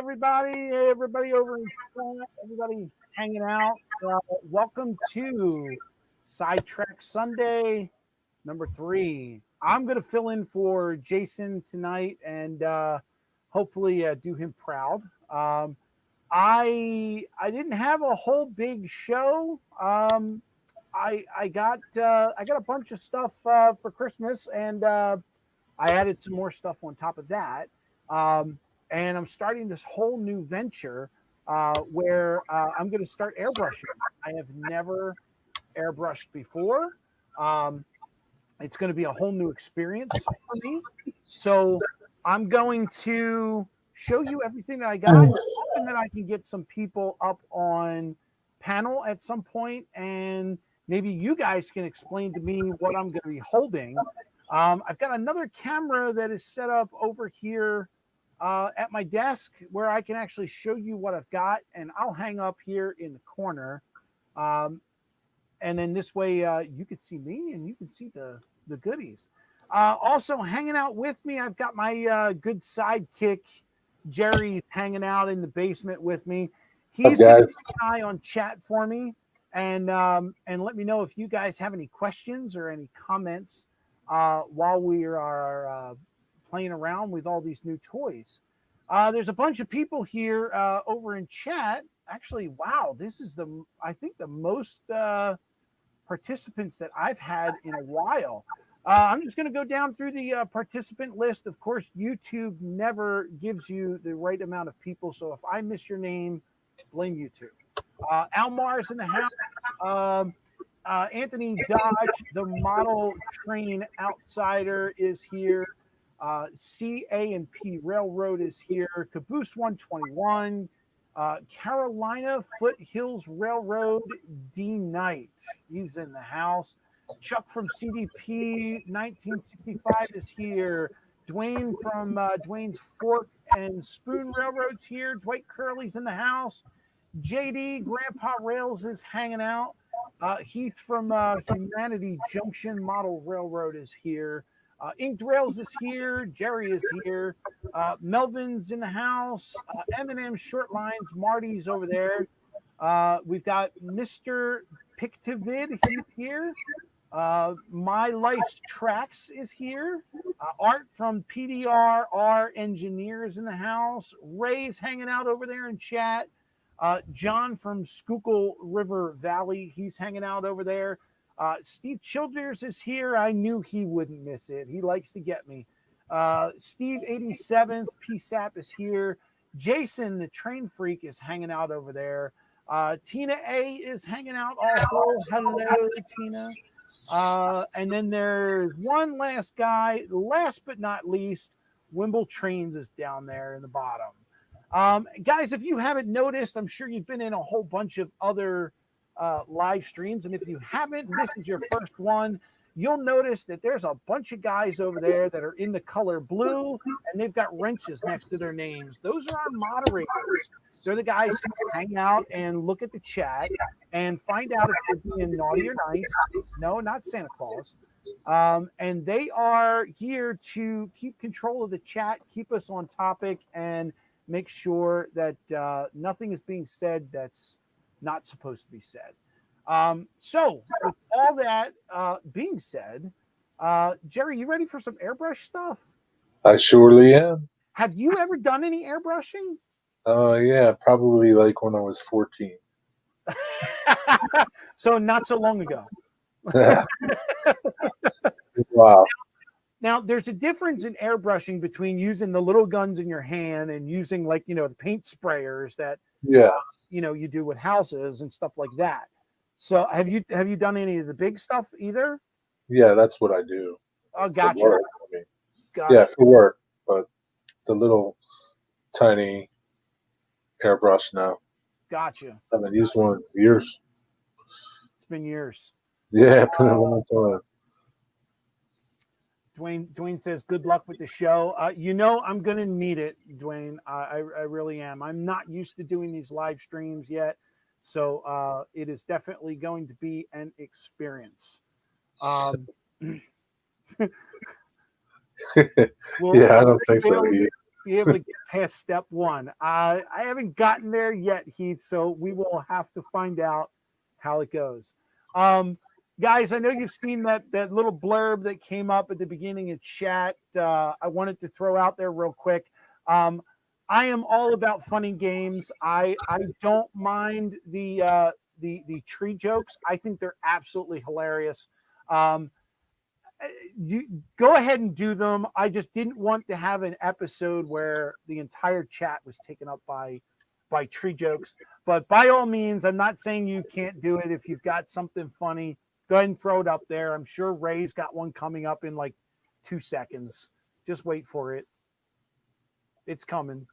everybody. Hey, everybody over in chat, everybody hanging out. Welcome to Sidetrack Sunday number 3. I'm going to fill in for Jason tonight and hopefully do him proud. I didn't have a whole big show. I got a bunch of stuff for Christmas, and I added some more stuff on top of that. And I'm starting this whole new venture where I'm going to start airbrushing. I have never airbrushed before. It's going to be a whole new experience for me. So I'm going to show you everything that I got, and then I can get some people up on panel at some point, and maybe you guys can explain to me what I'm going to be holding. I've got another camera that is set up over here at my desk where I can actually show you what I've got, and I'll hang up here in the corner. And then this way you can see me and you can see the goodies. Also hanging out with me, I've got my good sidekick, Jerry's hanging out in the basement with me. He's going to keep an eye on chat for me and let me know if you guys have any questions or any comments while we are playing around with all these new toys. There's a bunch of people here over in chat. Actually, wow, this is I think the most participants that I've had in a while. I'm just going to go down through the participant list. Of course, YouTube never gives you the right amount of people, so if I miss your name, blame YouTube. Almar's in the house. Anthony Dodge, the model train outsider, is here. CA&P Railroad is here. Caboose 121. Carolina Foothills Railroad, D Knight, he's in the house. Chuck from CDP 1965 is here. Dwayne from Dwayne's Fork and Spoon Railroad's here. Dwight Curley's in the house. JD Grandpa Rails is hanging out. Heath from Humanity Junction Model Railroad is here. Inked Rails is here. Jerry is here. Melvin's in the house. M&M Short Lines. Marty's over there. We've got Mr. Pictivid here. My Life's Tracks is here. Art from PDR Engineers in the house. Ray's hanging out over there in chat. John from Schuylkill River Valley, he's hanging out over there. Steve Childers is here. I knew he wouldn't miss it. He likes to get me. Steve 87th, PSAP is here. Jason, the train freak, is hanging out over there. Tina A is hanging out also. Hello, Tina. And then there's one last guy. Last but not least, Wimble Trains is down there in the bottom. Guys, if you haven't noticed, I'm sure you've been in a whole bunch of other live streams, and if you haven't, this is your first one. You'll notice that there's a bunch of guys over there that are in the color blue, and they've got wrenches next to their names. Those are our moderators. They're the guys who hang out and look at the chat and find out if they're being naughty or nice. No, not Santa Claus. And they are here to keep control of the chat, keep us on topic, and make sure that nothing is being said that's not supposed to be said. So with all that being said, Jerry, you ready for some airbrush stuff? I surely am. Have you ever done any airbrushing? Yeah, probably like when I was 14. So not so long ago. Wow. Now, there's a difference in airbrushing between using the little guns in your hand and using, like, the paint sprayers that you do with houses and stuff like that. So have you done any of the big stuff either? Yeah, that's what I do. Oh, gotcha. Yeah, for work, but the little tiny airbrush now. Gotcha. I haven't used one in years. It's been years. Yeah, it's been a long time. Dwayne says, good luck with the show. I'm going to need it, Dwayne. I really am. I'm not used to doing these live streams yet. So it is definitely going to be an experience. Yeah, I don't think so either. be able to get past step one. I haven't gotten there yet, Heath, so we will have to find out how it goes. Guys, I know you've seen that little blurb that came up at the beginning of chat. I wanted to throw out there real quick. I am all about funny games. I don't mind the tree jokes. I think they're absolutely hilarious. You go ahead and do them. I just didn't want to have an episode where the entire chat was taken up by tree jokes. But by all means, I'm not saying you can't do it. If you've got something funny, go ahead and throw it up there. I'm sure Ray's got one coming up in like 2 seconds. Just wait for it. It's coming.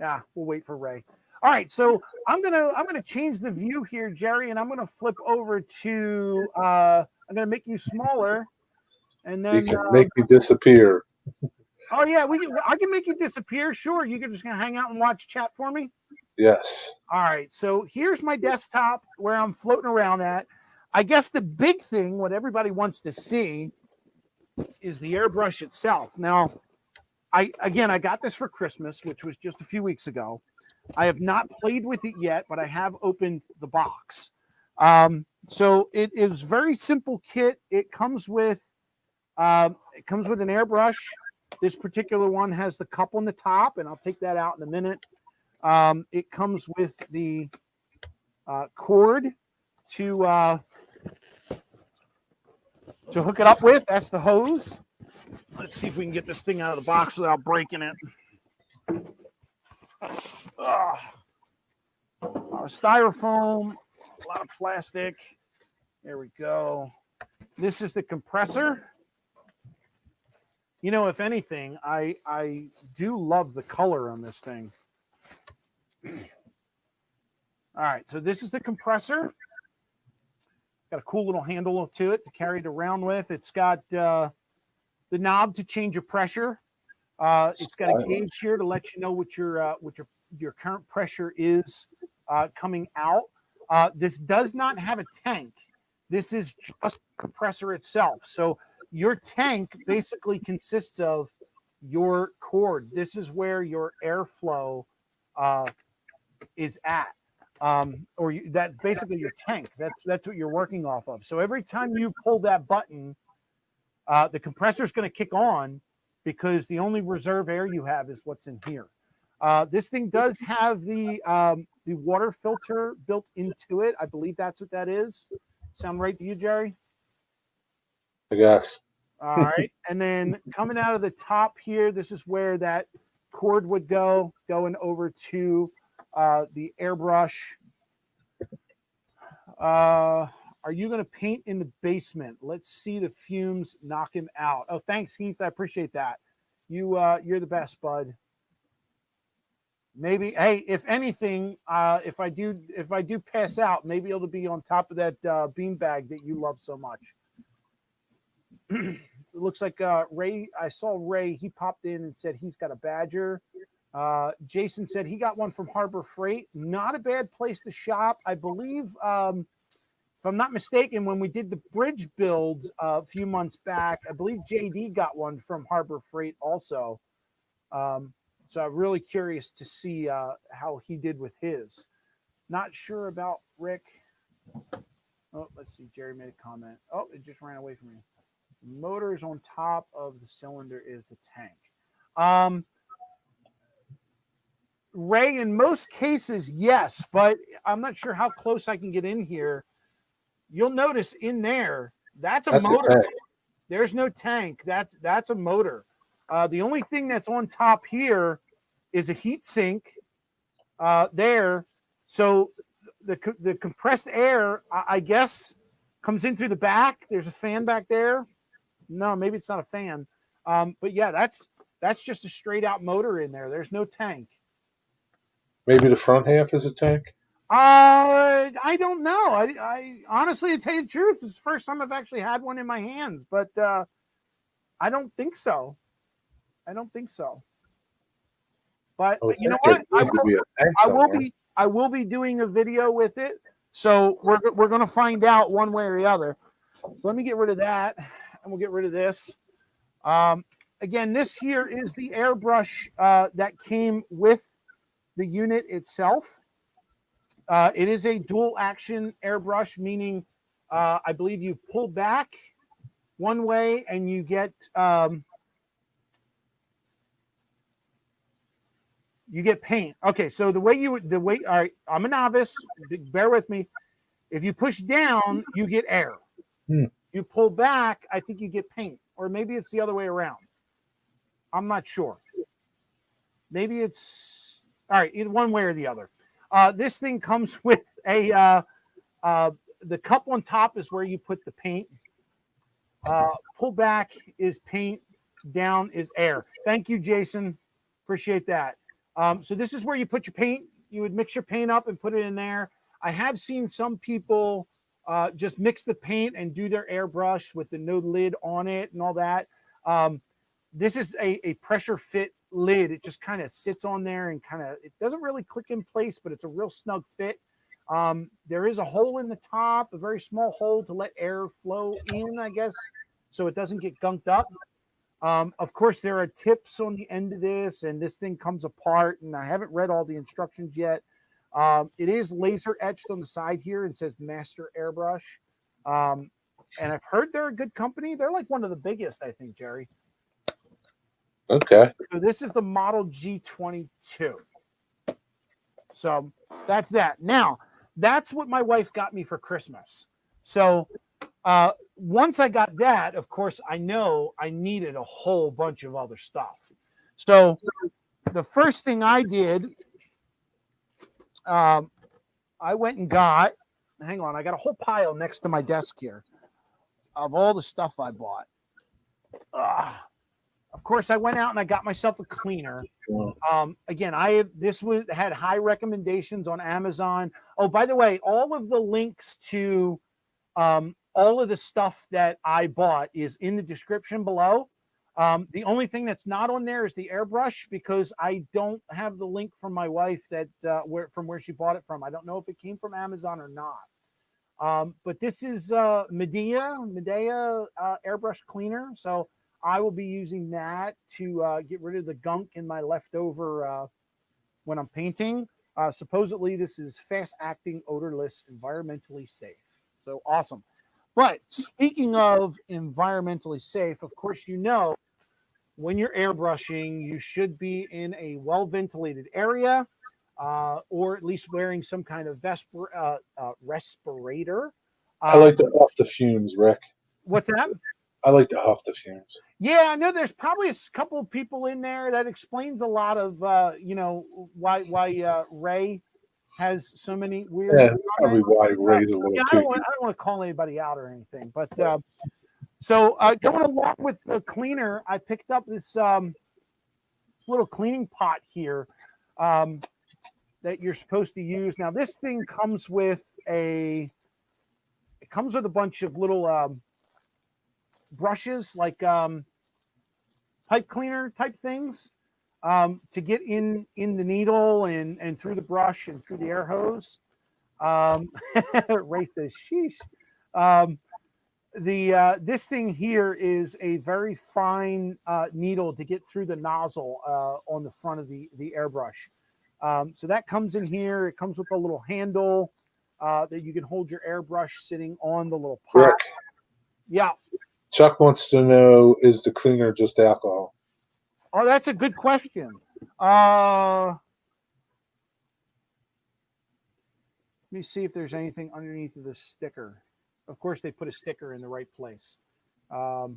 Yeah, we'll wait for Ray. All right, so I'm gonna change the view here, Jerry, and I'm gonna flip over to I'm gonna make you smaller. And then you can make me disappear. Oh yeah, I can make you disappear. Sure, you can just gonna hang out and watch chat for me. Yes. All right, so here's my desktop where I'm floating around at. I guess the big thing, what everybody wants to see, is the airbrush itself. Now, I got this for Christmas, which was just a few weeks ago. I have not played with it yet, but I have opened the box. So it is very simple kit. It comes with an airbrush. This particular one has the cup on the top, and I'll take that out in a minute. It comes with the cord to hook it up with. That's the hose. Let's see if we can get this thing out of the box without breaking it. Styrofoam, a lot of plastic. There we go. This is the compressor. You know, if anything, I do love the color on this thing. All right, so this is the compressor. Got a cool little handle to it to carry it around with. It's got the knob to change your pressure. It's got a gauge here to let you know what your current pressure is coming out. This does not have a tank. This is just the compressor itself. So your tank basically consists of your cord. This is where your airflow is at. That's basically your tank. That's what you're working off of. So every time you pull that button, the compressor is going to kick on because the only reserve air you have is what's in here. This thing does have the water filter built into it. I believe that's what that is. Sound right to you, Jerry? I guess. All right. And then coming out of the top here, this is where that cord would go, going over to the airbrush. Are you going to paint in the basement? Let's see the fumes knock him out. Oh, thanks, Heath. I appreciate that. You're the best, bud. Maybe, hey, if anything, if I do pass out, maybe it'll be on top of that beanbag that you love so much. It looks like Ray. I saw Ray. He popped in and said he's got a Badger. Jason said he got one from Harbor Freight. Not a bad place to shop. I believe, if I'm not mistaken, when we did the bridge build a few months back, I believe JD got one from Harbor Freight also. So I'm really curious to see how he did with his. Not sure about Rick. Oh, let's see. Jerry made a comment. Oh, it just ran away from me. Motors on top of the cylinder is the tank. Ray, in most cases, yes, but I'm not sure how close I can get in here. You'll notice in there, that's a motor. There's no tank. That's a motor. The only thing that's on top here is a heat sink there. So the compressed air, I guess, comes in through the back. There's a fan back there. No, maybe it's not a fan. But yeah, that's just a straight out motor in there. There's no tank. Maybe the front half is a tank? I don't know. I honestly, to tell you the truth, it's the first time I've actually had one in my hands, but I don't think so. But you know what? I will be doing a video with it. So we're going to find out one way or the other. So let me get rid of that, and we'll get rid of this. again, this here is the airbrush that came with the unit itself. It is a dual action airbrush, meaning I believe you pull back one way and you get paint. Okay, so all right, I'm a novice, bear with me. If you push down, you get air. You pull back, I think you get paint, or maybe it's the other way around. I'm not sure. Maybe it's all right, either one way or the other. This thing comes with the cup on top is where you put the paint. Pull back is paint, down is air. Thank you, Jason. Appreciate that. So this is where you put your paint. You would mix your paint up and put it in there. I have seen some people just mix the paint and do their airbrush with the no lid on it and all that. This is a pressure fit lid. It just kind of sits on there and it doesn't really click in place, but it's a real snug fit. There is a hole in the top, a very small hole to let air flow in, I guess, so it doesn't get gunked up. Of course, there are tips on the end of this, and this thing comes apart, and I haven't read all the instructions yet. It is laser etched on the side here and says Master Airbrush. And I've heard they're a good company. They're like one of the biggest, I think, Jerry. Okay. So this is the Model G22. So that's that. Now, that's what my wife got me for Christmas. So once I got that, of course, I know I needed a whole bunch of other stuff. So the first thing I did, I went and got, hang on, I got a whole pile next to my desk here of all the stuff I bought. Of course, I went out and I got myself a cleaner. Again, had high recommendations on Amazon. Oh, by the way, all of the links to all of the stuff that I bought is in the description below. The only thing that's not on there is the airbrush, because I don't have the link from my wife that from where she bought it from. I don't know if it came from Amazon or not. But this is Medea airbrush cleaner. So I will be using that to get rid of the gunk in my leftover when I'm painting. Supposedly, this is fast-acting, odorless, environmentally safe. So awesome. But speaking of environmentally safe, of course, you know, when you're airbrushing, you should be in a well-ventilated area, or at least wearing some kind of respirator. I like to huff the fumes, Rick. What's that? I like to huff the fumes. Yeah, I know there's probably a couple of people in there that explains a lot of, why Ray has so many weird. Yeah, that's probably why Ray's a little I don't want to call anybody out or anything, but so going along with the cleaner, I picked up this little cleaning pot here that you're supposed to use. Now, this thing comes with a bunch of little brushes, like pipe cleaner type things, to get in the needle and through the brush and through the air hose. Ray says, sheesh. This thing here is a very fine needle to get through the nozzle on the front of the airbrush. So that comes in here. It comes with a little handle that you can hold your airbrush sitting on the little pot. Rick. Yeah. Chuck wants to know, is the cleaner just alcohol? Oh, that's a good question. Let me see if there's anything underneath of this sticker. Of course, they put a sticker in the right place. I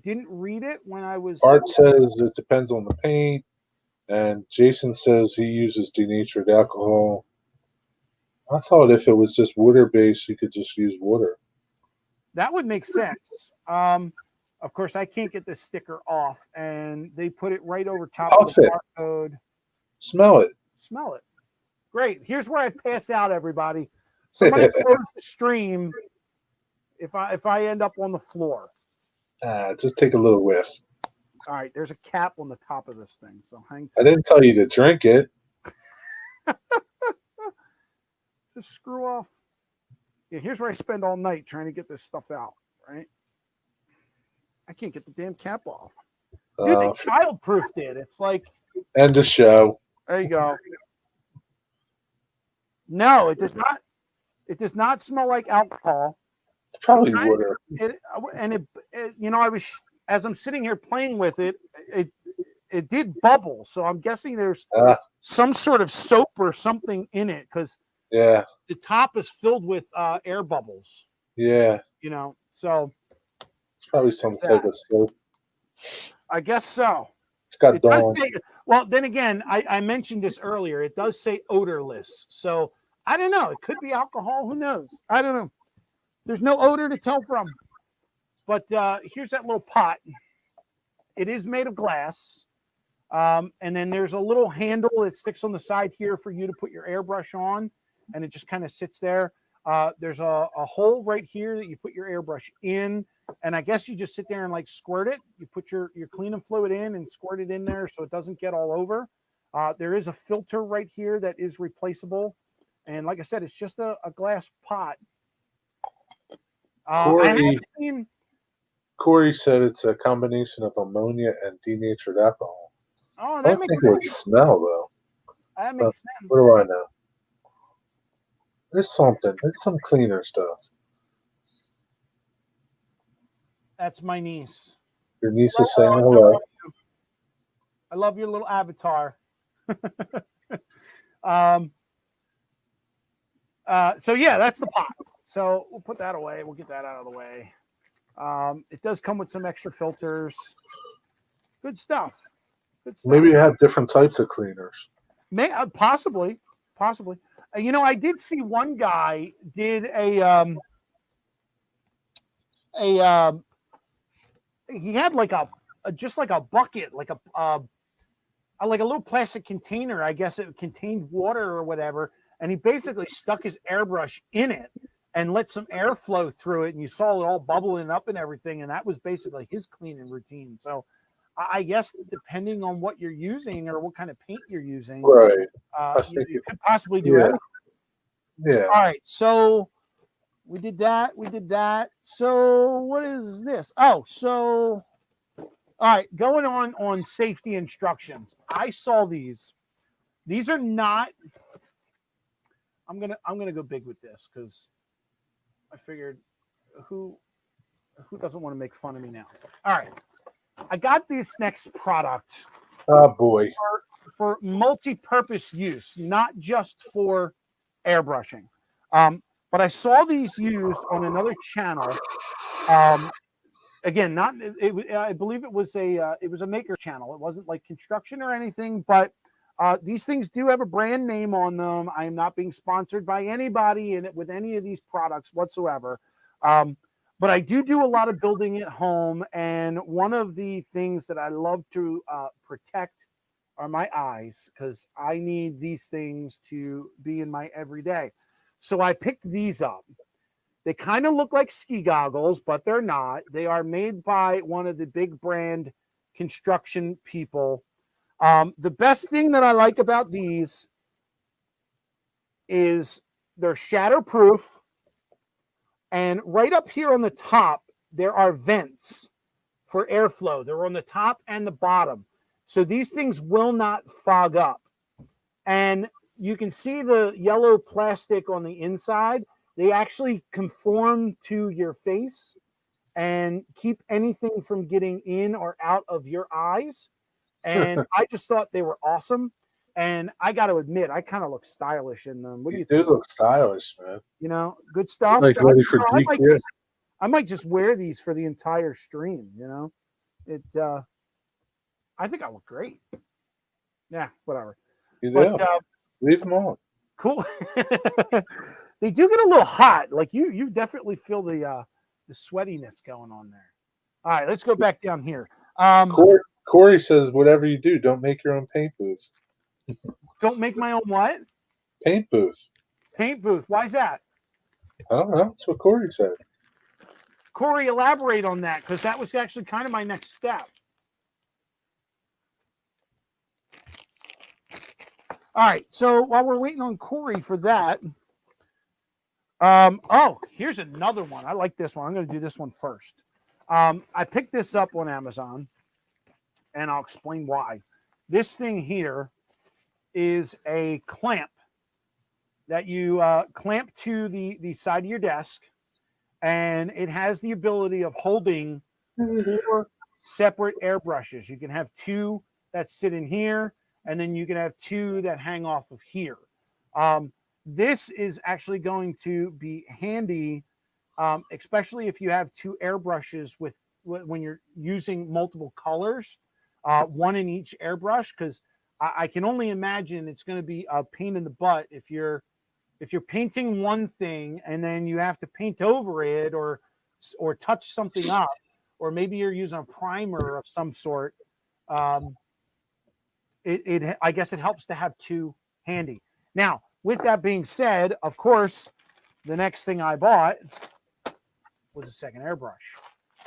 didn't read it when I was... Art says it depends on the paint, and Jason says he uses denatured alcohol. I thought if it was just water-based, you could just use water. That would make sense. Of course, I can't get this sticker off, and they put it right over top of the barcode. Smell it. Smell it. Great. Here's where I pass out, everybody. Somebody close the stream if I end up on the floor. Just take a little whiff. All right, there's a cap on the top of this thing, so hang tight. I didn't tell you to drink it. Just screw off. Yeah, here's where I spend all night trying to get this stuff out, right? I can't get the damn cap off. Dude, they child-proofed it. It's like... End the show. There you go. No, it does not. It does not smell like alcohol. It's probably water. You know, as I'm sitting here playing with it, it did bubble. So I'm guessing there's some sort of soap or something in it because the top is filled with air bubbles. Yeah. You know, so it's probably some type of soap. I guess so. It's got Dawn. Well, then again, I mentioned this earlier. It does say odorless. So I don't know. It could be alcohol. Who knows? I don't know. There's no odor to tell from. But here's that little pot. It is made of glass. And then there's a little handle that sticks on the side here for you to put your airbrush on. And it just kind of sits there. There's a hole right here that you put your airbrush in. And I guess you just sit there and like squirt it. You put your cleaning fluid in and squirt it in there so it doesn't get all over. There is a filter right here that is replaceable. And like I said, it's just a glass pot. Corey said it's a combination of ammonia and denatured alcohol. Oh, that makes sense. It would smell, though. That makes sense. What do I know? There's something. There's some cleaner stuff. That's my niece. Your niece is saying hello. I love your little avatar. So yeah, that's the pot. So we'll put that away. We'll get that out of the way. It does come with some extra filters. Good stuff. Good stuff. Maybe you have different types of cleaners. Possibly. You know, I did see one guy did he had like just like a bucket, like a little plastic container. I guess it contained water or whatever. And he basically stuck his airbrush in it and let some air flow through it. And you saw it all bubbling up and everything. And that was basically his cleaning routine. So I guess depending on what you're using or what kind of paint you're using, right? You could possibly do it. Yeah. All right. So we did that. So what is this? Oh, so all right. Going on safety instructions. I saw these. These are not. I'm gonna go big with this because I figured who doesn't want to make fun of me now. All right, I got this next product. Oh boy, for multi-purpose use, not just for airbrushing. But I saw these used on another channel. Again, I believe it was a maker channel. It wasn't like construction or anything, but. These things do have a brand name on them. I am not being sponsored by anybody with any of these products whatsoever. But I do a lot of building at home. And one of the things that I love to protect are my eyes because I need these things to be in my everyday. So I picked these up. They kind of look like ski goggles, but they're not. They are made by one of the big brand construction people. The best thing that I like about these is they're shatterproof. And right up here on the top, there are vents for airflow. They're on the top and the bottom. So these things will not fog up. And you can see the yellow plastic on the inside. They actually conform to your face and keep anything from getting in or out of your eyes. And I just thought they were awesome. And I got to admit, I kind of look stylish in them. What do you think? You do look stylish, man. You know, good stuff. Like ready for I might just wear these for the entire stream. You know, I think I look great. Yeah, whatever. You do. Leave them on. Cool. They do get a little hot. Like you definitely feel the sweatiness going on there. All right, let's go back down here. Corey says, whatever you do, don't make your own paint booth. Don't make my own what? Paint booth. Paint booth. Why is that? I don't know. That's what Corey said. Corey, elaborate on that, because that was actually kind of my next step. All right. So while we're waiting on Corey for that, here's another one. I like this one. I'm going to do this one first. I picked this up on Amazon, and I'll explain why. This thing here is a clamp that you clamp to the side of your desk, and it has the ability of holding 4 separate airbrushes. You can have 2 that sit in here, and then you can have 2 that hang off of here. This is actually going to be handy, especially if you have 2 airbrushes when you're using multiple colors, 1 in each airbrush, because I can only imagine it's going to be a pain in the butt if you're painting one thing and then you have to paint over it or touch something up, or maybe you're using a primer of some sort. I guess it helps to have 2 handy. Now, with that being said, of course, the next thing I bought was a second airbrush.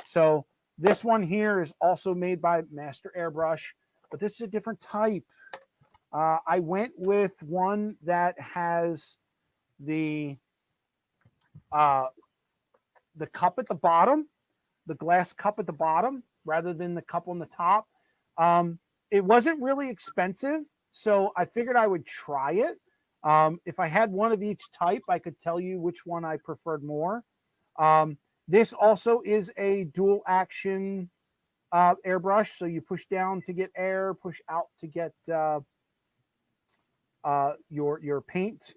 So this one here is also made by Master Airbrush, but this is a different type. I went with one that has the cup at the bottom, the glass cup at the bottom, rather than the cup on the top. It wasn't really expensive, so I figured I would try it. If I had one of each type, I could tell you which one I preferred more. This also is a dual action airbrush, so you push down to get air, push out to get your paint.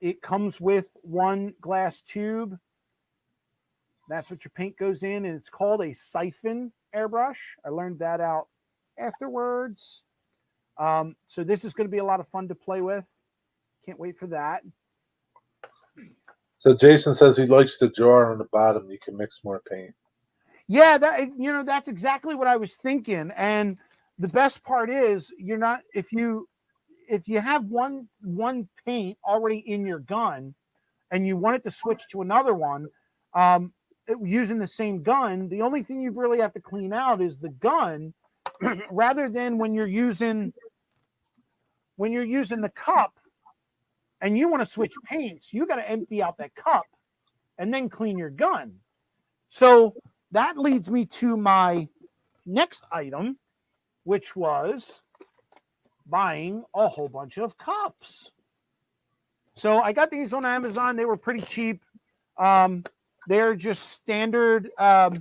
It comes with 1 glass tube. That's what your paint goes in, and it's called a Siphon airbrush. I learned that out afterwards. So this is going to be a lot of fun to play with. Can't wait for that. So Jason says he likes the jar on the bottom. You can mix more paint. Yeah, that's exactly what I was thinking. And the best part is you're not, if you have one paint already in your gun and you want it to switch to another one, using the same gun, the only thing you really have to clean out is the gun, rather than when you're using the cup and you want to switch paints, you got to empty out that cup and then clean your gun. So that leads me to my next item, which was buying a whole bunch of cups. So I got these on Amazon. They were pretty cheap. They're just standard. Of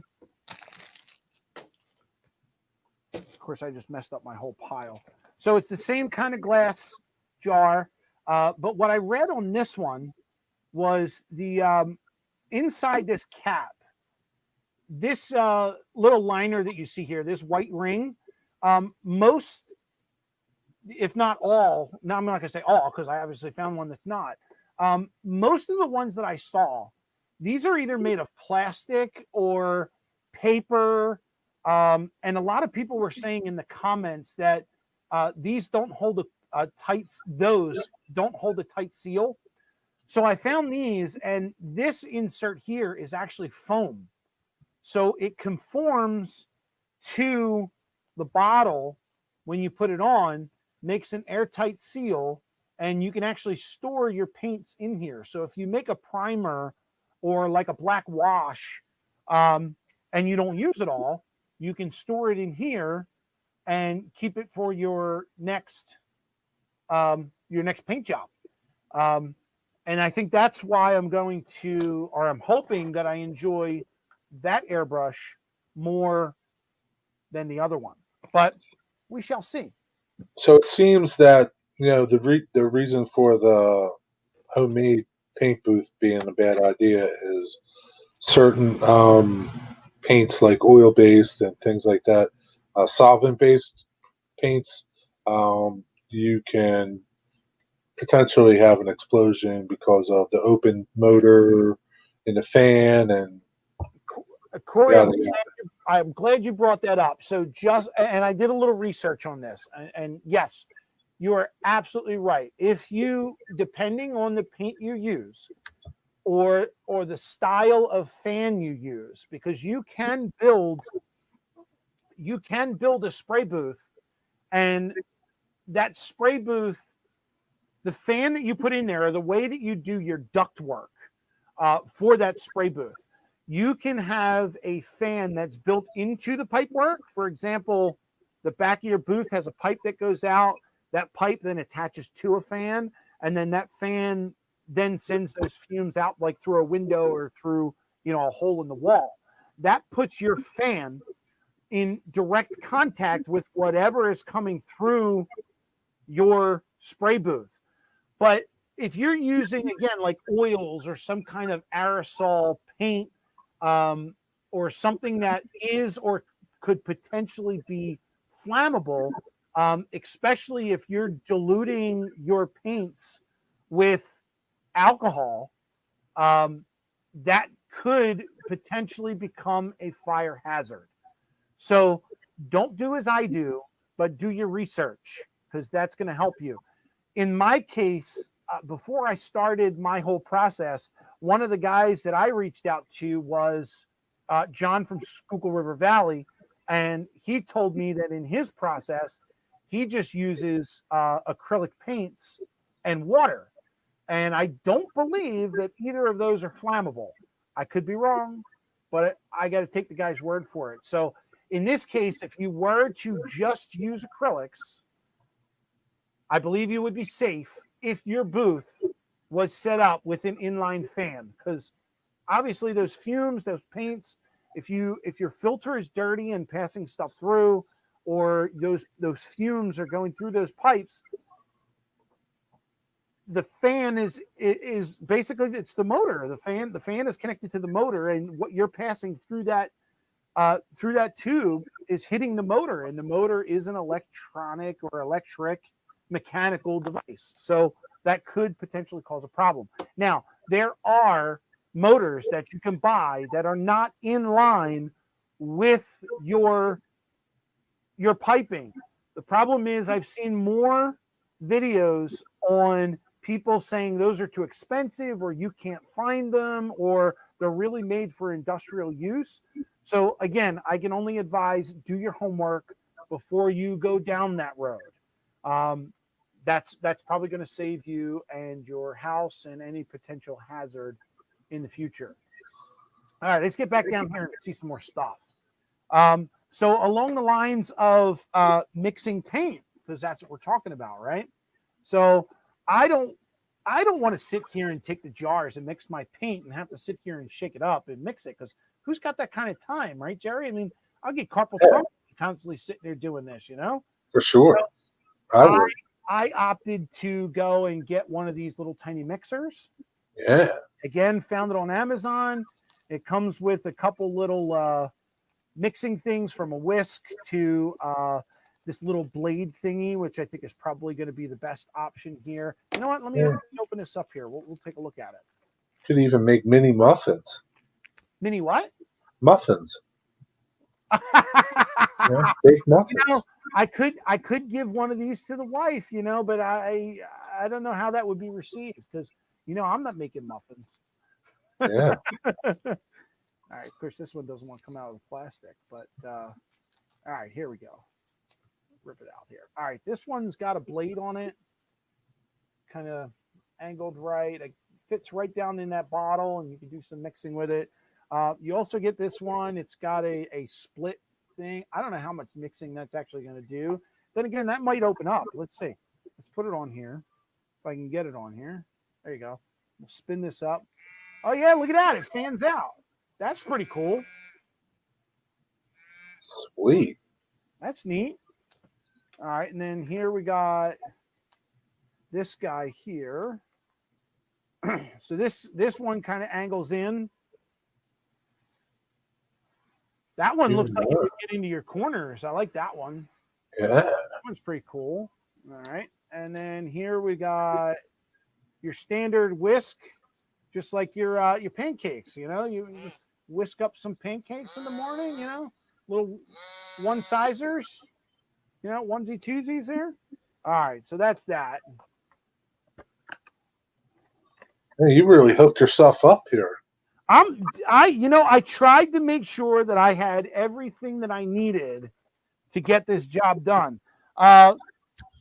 course, I just messed up my whole pile. So it's the same kind of glass jar. But what I read on this one was the inside this cap, this little liner that you see here, this white ring, most, if not all, now I'm not going to say all because I obviously found one that's not. Most of the ones that I saw, these are either made of plastic or paper. And a lot of people were saying in the comments that these don't hold those don't hold a tight seal. So I found these, and this insert here is actually foam. So it conforms to the bottle when you put it on, makes an airtight seal, and you can actually store your paints in here. So if you make a primer or like a black wash and you don't use it all, you can store it in here and keep it for your next paint job. And I think that's why I'm hoping that I enjoy that airbrush more than the other one. But we shall see. So it seems that the reason for the homemade paint booth being a bad idea is certain paints like oil-based and things like that, solvent-based paints, you can potentially have an explosion because of the open motor in the fan. And Corey, I'm glad you brought that up. So and I did a little research on this, and yes, you are absolutely right. If you, depending on the paint you use or the style of fan you use, because you can build a spray booth, and that spray booth, the fan that you put in there, or the way that you do your duct work for that spray booth, you can have a fan that's built into the pipework. For example, the back of your booth has a pipe that goes out. That pipe then attaches to a fan, and then that fan then sends those fumes out like through a window or through, a hole in the wall. That puts your fan in direct contact with whatever is coming through your spray booth. But if you're using, again, like oils or some kind of aerosol paint, or something that is or could potentially be flammable, especially if you're diluting your paints with alcohol, that could potentially become a fire hazard. So don't do as I do, but do your research, because that's going to help you. In my case, before I started my whole process, one of the guys that I reached out to was John from Schuylkill River Valley. And he told me that in his process, he just uses acrylic paints and water. And I don't believe that either of those are flammable. I could be wrong, but I got to take the guy's word for it. So in this case, if you were to just use acrylics, I believe you would be safe if your booth was set up with an inline fan, because obviously those fumes, those paints, if your filter is dirty and passing stuff through, or those fumes are going through those pipes, the fan is basically, it's the motor. The fan is connected to the motor, and what you're passing through that tube is hitting the motor, and the motor is an electronic or electric mechanical device. So that could potentially cause a problem. Now, there are motors that you can buy that are not in line with your piping. The problem is, I've seen more videos on people saying those are too expensive, or you can't find them, or they're really made for industrial use. So again, I can only advise, do your homework before you go down that road. That's probably going to save you and your house and any potential hazard in the future. All right, let's get back down here and see some more stuff. So along the lines of mixing paint, because that's what we're talking about, right? So I don't want to sit here and take the jars and mix my paint and have to sit here and shake it up and mix it, because who's got that kind of time, right, Jerry? I mean, I'll get carpal tunnel constantly sitting there doing this, For sure. So I opted to go and get one of these little tiny mixers. Yeah. Again, found it on Amazon. It comes with a couple little mixing things, from a whisk to this little blade thingy, which I think is probably going to be the best option here. You know what? Let me open this up here. We'll take a look at it. Could even make mini muffins. Mini what? Muffins. Big muffins. I could give one of these to the wife, but I don't know how that would be received, because I'm not making muffins. Yeah. All right. Of course, this one doesn't want to come out of the plastic, but all right, here we go. Rip it out here. All right, this one's got a blade on it, kind of angled right. It fits right down in that bottle, and you can do some mixing with it. You also get this one. It's got a split thing. I don't know how much mixing that's actually going to do. Then again, that might open up. Let's see. Let's put it on here. If I can get it on here. There you go. We'll spin this up. Oh, yeah, look at that. It fans out. That's pretty cool. Sweet. That's neat. All right, and then here we got this guy here. So this one kind of angles in. That one looks like you can get into your corners. I like that one. Yeah. That one's pretty cool. All right. And then here we got your standard whisk, just like your pancakes. You whisk up some pancakes in the morning, little one-sizers, onesie twosies there. All right, so that's that. Hey, you really hooked yourself up here. I tried to make sure that I had everything that I needed to get this job done.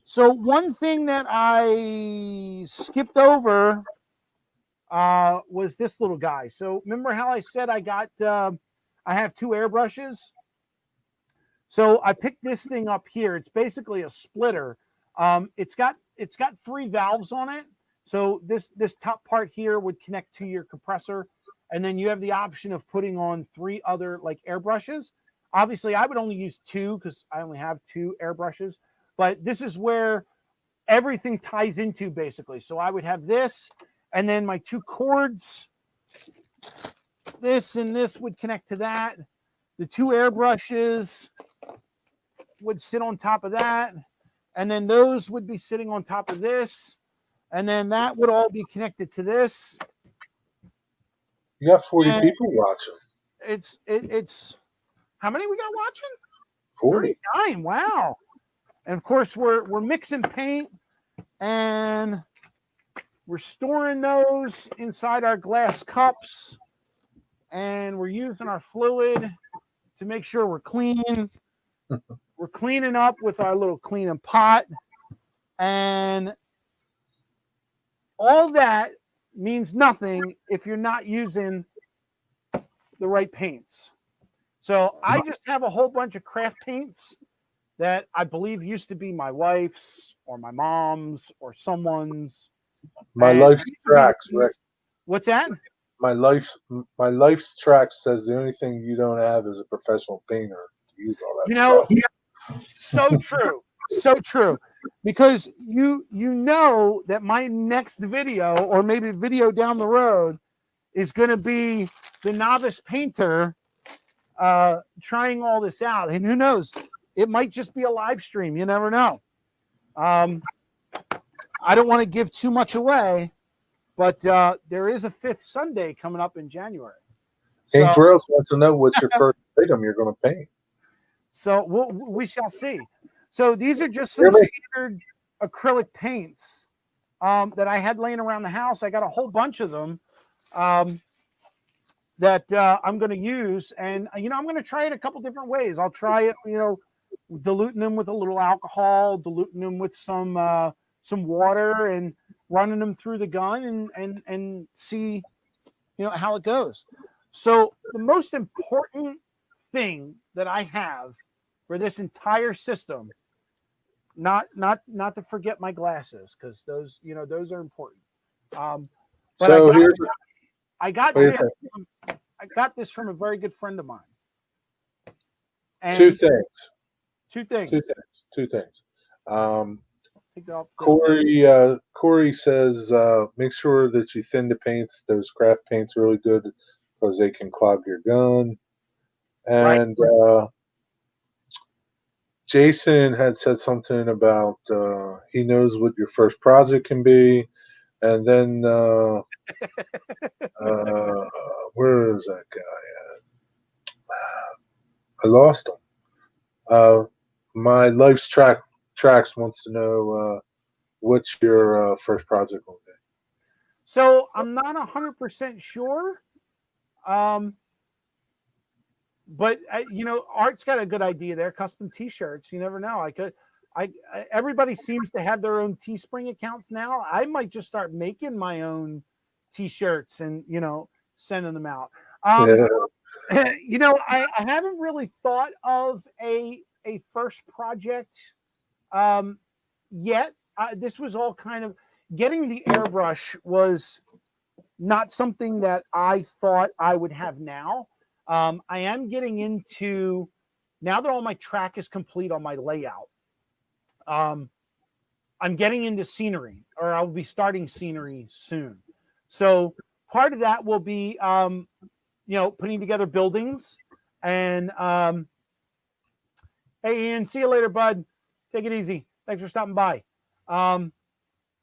So one thing that I skipped over was this little guy. So remember how I said I have 2 airbrushes? So I picked this thing up here. It's basically a splitter. It's got 3 valves on it. So this top part here would connect to your compressor, and then you have the option of putting on 3 other like airbrushes. Obviously, I would only use 2 because I only have 2 airbrushes. But this is where everything ties into basically. So I would have this, and then my 2 cords. This and this would connect to that. The 2 airbrushes would sit on top of that, and then those would be sitting on top of this, and then that would all be connected to this. You got 40 people watching. It's how many we got watching? 40. 39. Wow. And of course we're mixing paint, and we're storing those inside our glass cups, and we're using our fluid to make sure we're clean. We're cleaning up with our little cleaning pot, and all that means nothing if you're not using the right paints. So I just have a whole bunch of craft paints that I believe used to be my wife's or my mom's or someone's. My life's tracks, Rick. What's that? My life's tracks says the only thing you don't have is a professional painter to use all that stuff. So true. So true. Because you know that my next video, or maybe video down the road, is going to be the novice painter trying all this out. And who knows? It might just be a live stream. You never know. I don't want to give too much away, but there is a 5th Sunday coming up in January. Paint Drills wants to know what's your first item you're going to paint. So we shall see. So these are just some standard acrylic paints that I had laying around the house. I got a whole bunch of them that I'm going to use. And, I'm going to try it a couple different ways. I'll try it, diluting them with a little alcohol, diluting them with some water, and running them through the gun and see, how it goes. So the most important thing that I have for this entire system, not to forget my glasses, because those are important. But so I got this from a very good friend of mine. And Two things. Corey says make sure that you thin the paints, those craft paints, really good, because they can clog your gun. And Jason had said something about he knows what your first project can be. And then where is that guy at? I lost him. My life's tracks wants to know what's your first project will be. So I'm not 100% sure. But Art's got a good idea there. Custom T-shirts. You never know. Everybody seems to have their own Teespring accounts now. I might just start making my own T-shirts and sending them out. I haven't really thought of a first project yet. This was all kind of getting the airbrush was not something that I thought I would have now. I am getting into, now that all my track is complete on my layout, I'm getting into scenery, or I'll be starting scenery soon. So part of that will be, putting together buildings. And hey, Ian, see you later, bud. Take it easy. Thanks for stopping by.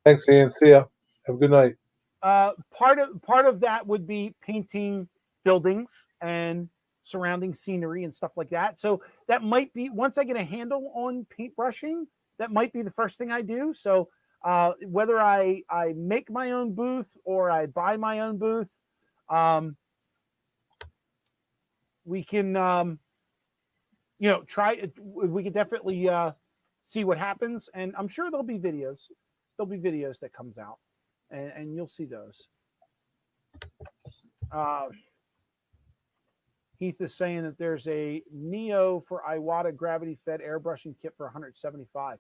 Thanks, Ian. See ya. Have a good night. Part of that would be painting buildings and surrounding scenery and stuff like that. So that might be, once I get a handle on paintbrushing, that might be the first thing I do. So whether I make my own booth or I buy my own booth, we can try it. We can definitely see what happens, and I'm sure there'll be videos that comes out, and you'll see those. Heath is saying that there's a Neo for Iwata gravity fed airbrushing kit for 175.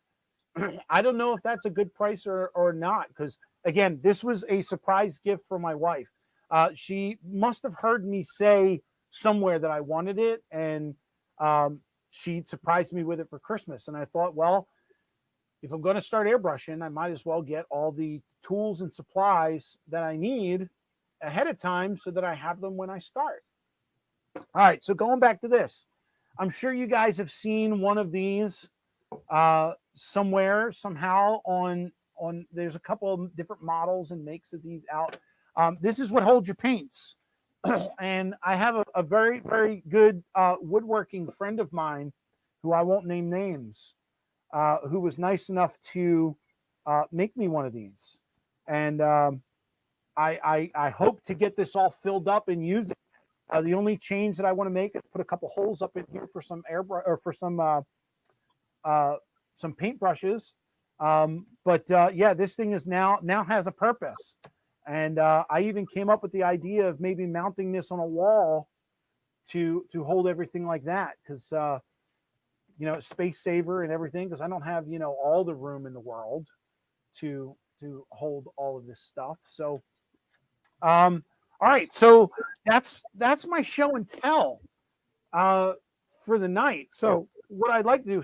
I don't know if that's a good price or not, because again, this was a surprise gift for my wife. She must have heard me say somewhere that I wanted it, and she surprised me with it for Christmas. And I thought, well, if I'm going to start airbrushing, I might as well get all the tools and supplies that I need ahead of time so that I have them when I start. All right, so going back to this, I'm sure you guys have seen one of these somewhere, somehow on there's a couple of different models and makes of these out. This is what holds your paints. And I have a very, very good woodworking friend of mine, who I won't name names, who was nice enough to make me one of these. And I hope to get this all filled up and use it. The only change that I want to make is put a couple holes up in here for some airbrush or for some paintbrushes. Yeah, this thing is now has a purpose. And I even came up with the idea of maybe mounting this on a wall to hold everything like that, because space saver and everything, because I don't have all the room in the world to hold all of this stuff. So all right, so that's my show and tell for the night. So what I'd like to do,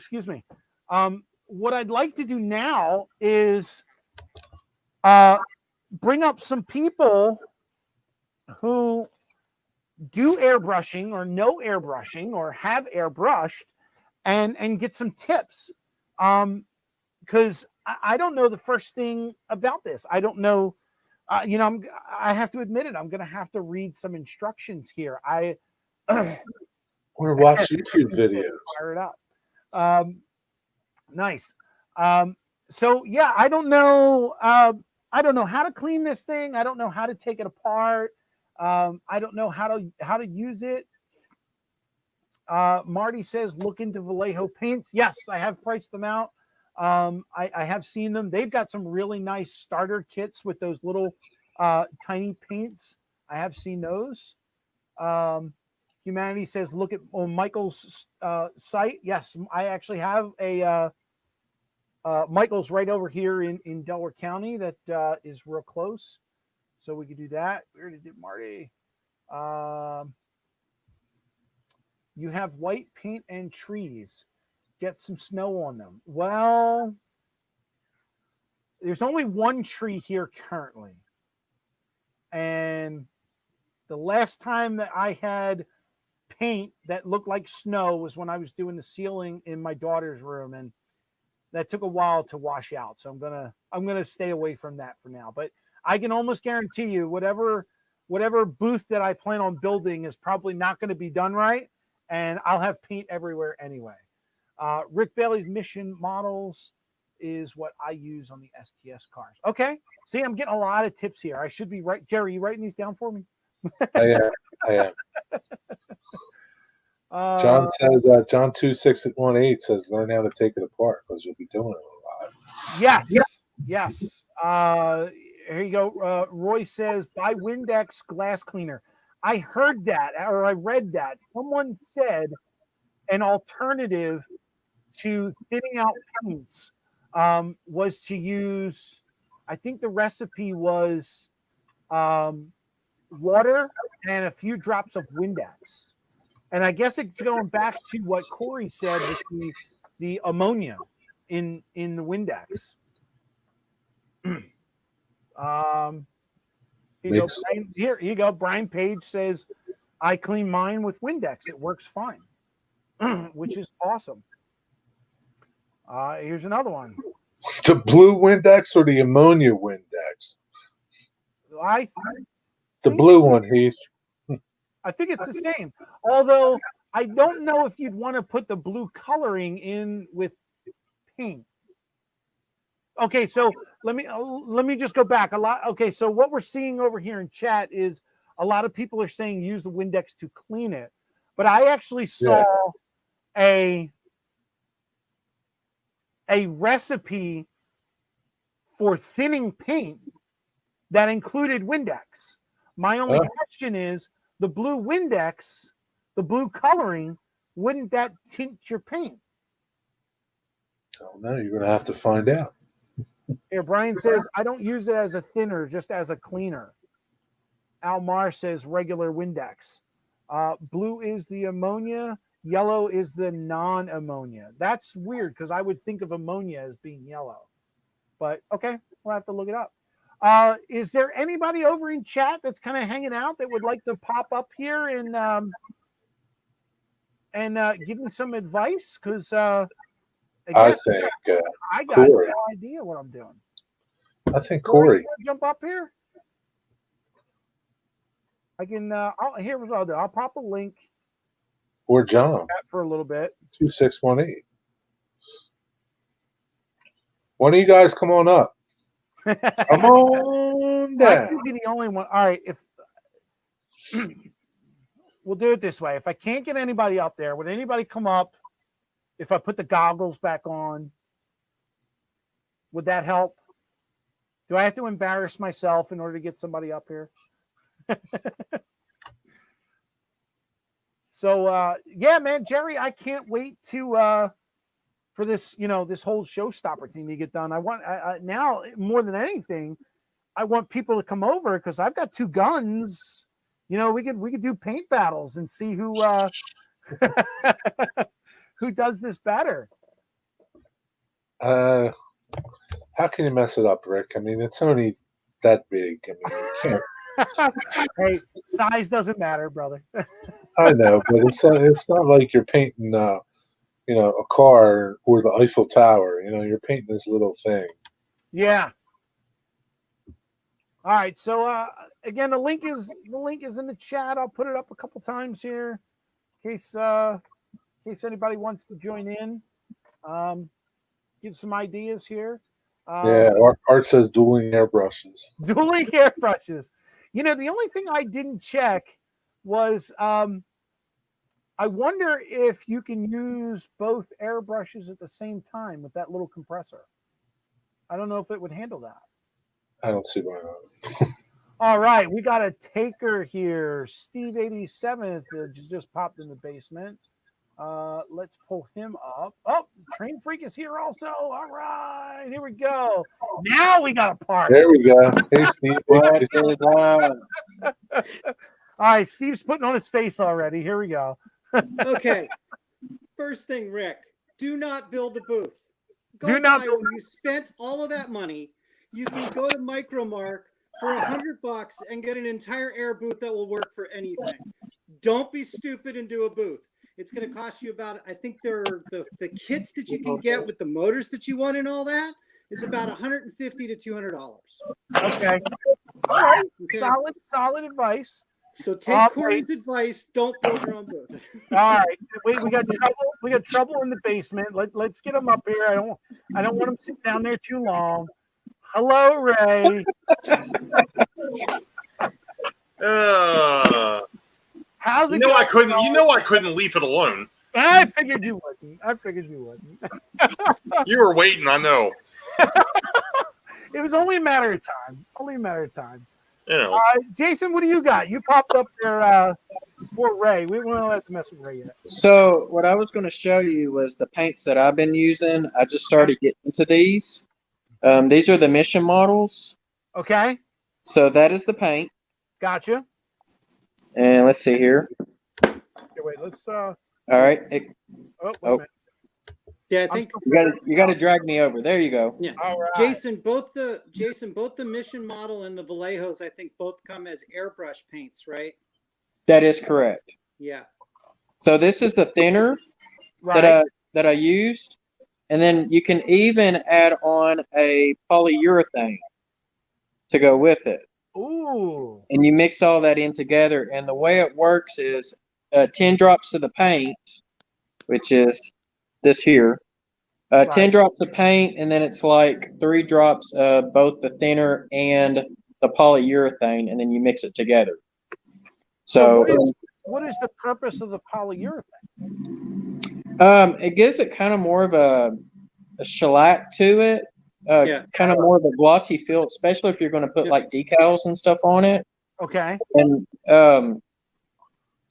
what I'd like to do now is bring up some people who do airbrushing or know airbrushing or have airbrushed and get some tips. Because I don't know the first thing about this. I don't know. I have to admit it. I'm going to have to read some instructions here. Or watch YouTube videos. Fire it up. Nice. So yeah, I don't know. I don't know how to clean this thing. I don't know how to take it apart. I don't know how to use it. Marty says, look into Vallejo paints. Yes, I have priced them out. I have seen them. They've got some really nice starter kits with those little tiny paints. I have seen those. Humanity says, look at Michael's site. Yes, I actually have a Michael's right over here in Delaware County that is real close. So we could do that. We already did Marty. You have white paint and trees. Get some snow on them. Well, there's only one tree here currently. And the last time that I had paint that looked like snow was when I was doing the ceiling in my daughter's room, and that took a while to wash out. So I'm gonna stay away from that for now. But I can almost guarantee you whatever booth that I plan on building is probably not going to be done right, and I'll have paint everywhere anyway. Rick Bailey's Mission models is what I use on the STS cars. Okay. See, I'm getting a lot of tips here. I should be right. Jerry, you writing these down for me? I am. John says, John 2618 says, learn how to take it apart because you'll be doing it a lot. Yes. Yes. Here you go. Roy says, buy Windex glass cleaner. I heard that, or I read that. Someone said an alternative to thinning out paints was to use, I think the recipe was water and a few drops of Windex. And I guess it's going back to what Corey said with the ammonia in the Windex. Here you go. Brian Page says, I clean mine with Windex. It works fine, which is awesome. Here's another one. The blue Windex or the ammonia Windex? The blue one, Heath. I think it's the same. Although I don't know if you'd want to put the blue coloring in with paint. Okay, so let me just go back a lot. Okay, so what we're seeing over here in chat is a lot of people are saying use the Windex to clean it, but I actually saw a recipe for thinning paint that included Windex. My only question is the blue Windex, the blue coloring, wouldn't that tint your paint? I don't know. You're going to have to find out. Here, Brian says, I don't use it as a thinner, just as a cleaner. Almar says regular Windex. Blue is the ammonia. Yellow is the non-ammonia. That's weird because I would think of ammonia as being yellow. But okay, we'll have to look it up. Is there anybody over in chat that's kind of hanging out that would like to pop up here and give me some advice? Because I think I got Corey. no idea what I'm doing. I think Corey. Jump up here. I can. Here's what I'll do. I'll pop a link. Or John. For a little bit. 2618. One of you guys come on up. Come on down. I could be the only one. All right. If we'll do it this way. If I can't get anybody up there, would anybody come up? If I put the goggles back on, would that help? Do I have to embarrass myself in order to get somebody up here? So yeah, man, Jerry, I can't wait to for this, this whole showstopper thing to get done. I want now more than anything, I want people to come over because I've got 2 guns. We could do paint battles and see who who does this better. How can you mess it up, Rick? I mean, it's only that big. I mean, you can't. Hey, size doesn't matter, brother. I know, but it's not like you're painting, a car or the Eiffel Tower. You're painting this little thing. Yeah. All right. So again, the link is in the chat. I'll put it up a couple times here, in case anybody wants to join in. Give some ideas here. Yeah, Art says dueling airbrushes. Dueling airbrushes. The only thing I didn't check was I wonder if you can use both airbrushes at the same time with that little compressor. I don't know if it would handle that. I don't see why not. All right, we got a taker here. Steve 87th just popped in the basement. Let's pull him up. Oh, Train Freak is here also. All right, here we go. Now we got a party. There we go. Hey, Steve. All right, Steve's putting on his face already. Here we go. Okay. First thing, Rick, do not build a booth. Do not build. When you spent all of that money, you can go to Micromark for $100 and get an entire air booth that will work for anything. Don't be stupid and do a booth. It's going to cost you about, I think they're the kits that you can get with the motors that you want and all that is about $150 to $200. Okay. All right. Okay. Solid advice. So take Corey's advice. Don't build your own booth. All right. Wait, we got trouble. We got trouble in the basement. Let's get him up here. I don't want him sitting down there too long. Hello, Ray. How's it going? I couldn't leave it alone. I figured you wouldn't. You were waiting, I know. It was only a matter of time. You know. Jason, what do you got? You popped up there before Ray. We won't have to mess with Ray yet. So what I was going to show you was the paints that I've been using. I just started getting into these. These are the mission models. Okay. So that is the paint. Gotcha. And let's see here. Okay, wait, let's all right. Wait a minute. Yeah, I think you got to drag me over. There you go. Yeah. All right. Jason, both the Mission model and the Vallejos, I think both come as airbrush paints, right? That is correct. Yeah. So this is the thinner Right. that I used, and then you can even add on a polyurethane to go with it. Ooh. And you mix all that in together, and the way it works is 10 drops of the paint, which is this here, 10 drops of paint, and then it's like 3 drops of both the thinner and the polyurethane, and then you mix it together. So what is the purpose of the polyurethane? It gives it kind of more of a shellac to it, kind of more of a glossy feel, especially if you're going to put like decals and stuff on it. Okay. And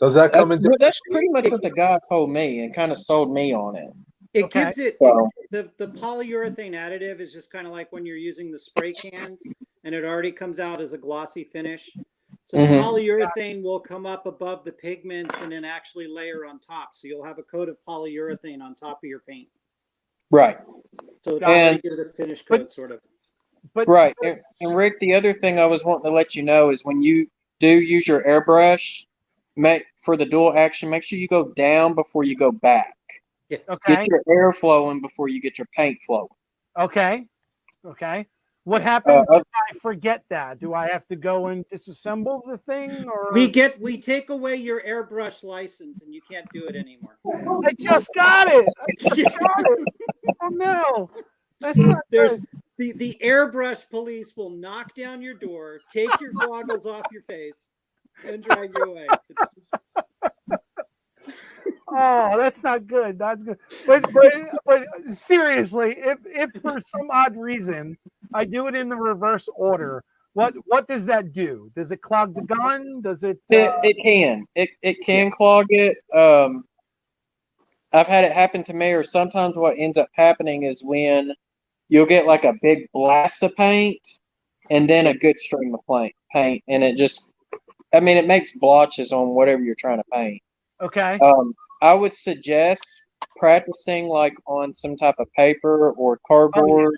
Does that come in? that's pretty much what the guy told me and kind of sold me on it. It Okay. gives it, So- the polyurethane additive is just kind of like when you're using the spray cans and it already comes out as a glossy finish. So the Mhm. polyurethane will come up above the pigments and then actually layer on top. So you'll have a coat of polyurethane on top of your paint. Right. So it's And- already get a finish coat, sort of. But Right. And Rick, the other thing I was wanting to let you know is when you do use your airbrush, for the dual action, make sure you go down before you go back. okay. Get your air flowing before you get your paint flowing. Okay. Okay. What happens Uh, if I forget that? Do I have to go and disassemble the thing, or We take away your airbrush license and you can't do it anymore. I just got it. I just got it. Oh no, that's not There's good. the airbrush police will knock down your door, take your goggles off your face, and drag you away. It's just- Oh, that's not good. That's good. But seriously, if for some odd reason I do it in the reverse order, what does that do? Does it clog the gun? Does it? It can. It can clog it. I've had it happen to me, or sometimes what ends up happening is when you'll get like a big blast of paint and then a good stream of paint, and it just, I mean, it makes blotches on whatever you're trying to paint. Okay. I would suggest practicing like on some type of paper or cardboard.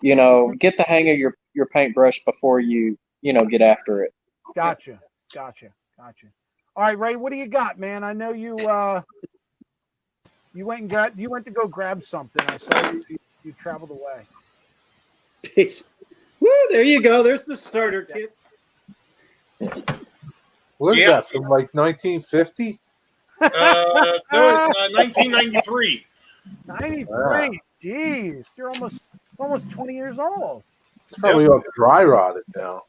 You know, get the hang of your paintbrush before you get after it. Gotcha. All right, Ray, what do you got, man? I know you you went to go grab something. I saw you traveled away. Woo, there you go. There's the starter kit. What is Yeah. that from like 1950? No, it's 1993. 93. Wow. Jeez, it's almost 20 years old. It's probably all dry rotted now.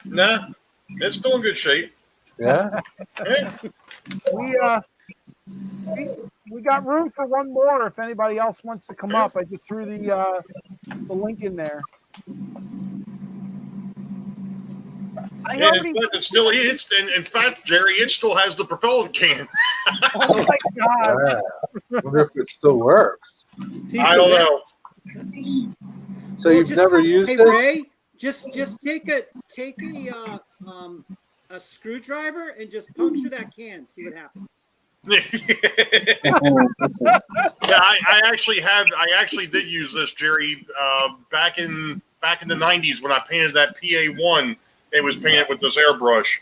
Nah, it's still in good shape. Yeah. Yeah. We got room for one more if anybody else wants to come up. I just threw the link in there. Yeah, in fact, Jerry, it still has the propellant can. Oh my god. Yeah. Wonder if it still works. I don't know. So you've never used hey, this? Ray, just take a screwdriver and just puncture that can. See what happens. Yeah, I actually did use this, Jerry, back in the 90s when I painted that PA1. It was painted with this airbrush.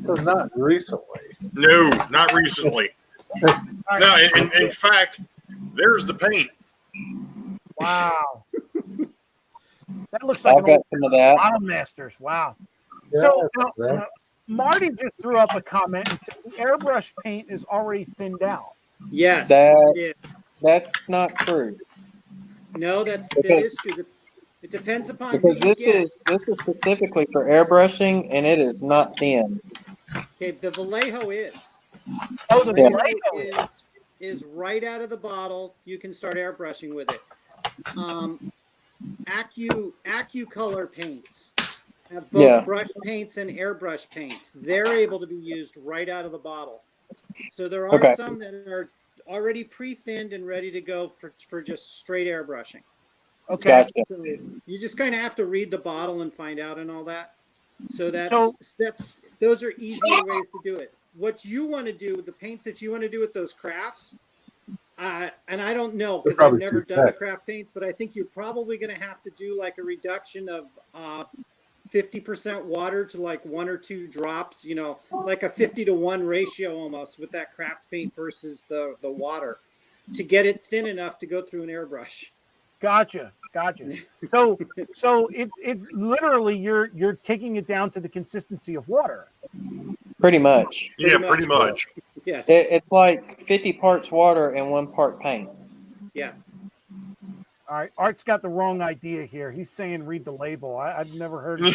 So not recently. No, not recently. No, in fact, there's the paint. Wow. That looks like I've got some of that. Bottom Masters. Wow. Yeah, So right. Marty just threw up a comment and said the airbrush paint is already thinned out. Yes, That- it is. That's not true. No, that is true. It depends upon Because who you this get. is specifically for airbrushing, and it is not thin. Okay, the Vallejo is. Oh, the Vallejo Vallejo is right out of the bottle. You can start airbrushing with it. AccuColor paints have both brush paints and airbrush paints. They're able to be used right out of the bottle. So there are some that are already pre-thinned and ready to go for just straight airbrushing. Okay. Gotcha. So you just kind of have to read the bottle and find out and all that. So those are easier ways to do it. What you want to do with the paints that you want to do with those crafts, and I don't know because I've never done the craft paints, but I think you're probably going to have to do like a reduction of 50% water to like 1 or 2 drops, like a 50-to-1 ratio almost with that craft paint versus the water to get it thin enough to go through an airbrush. Gotcha. So it literally you're taking it down to the consistency of water. Pretty much. Pretty much. Yes. It's like 50 parts water and 1 part paint. Yeah. All right, Art's got the wrong idea here. He's saying read the label. I've never heard of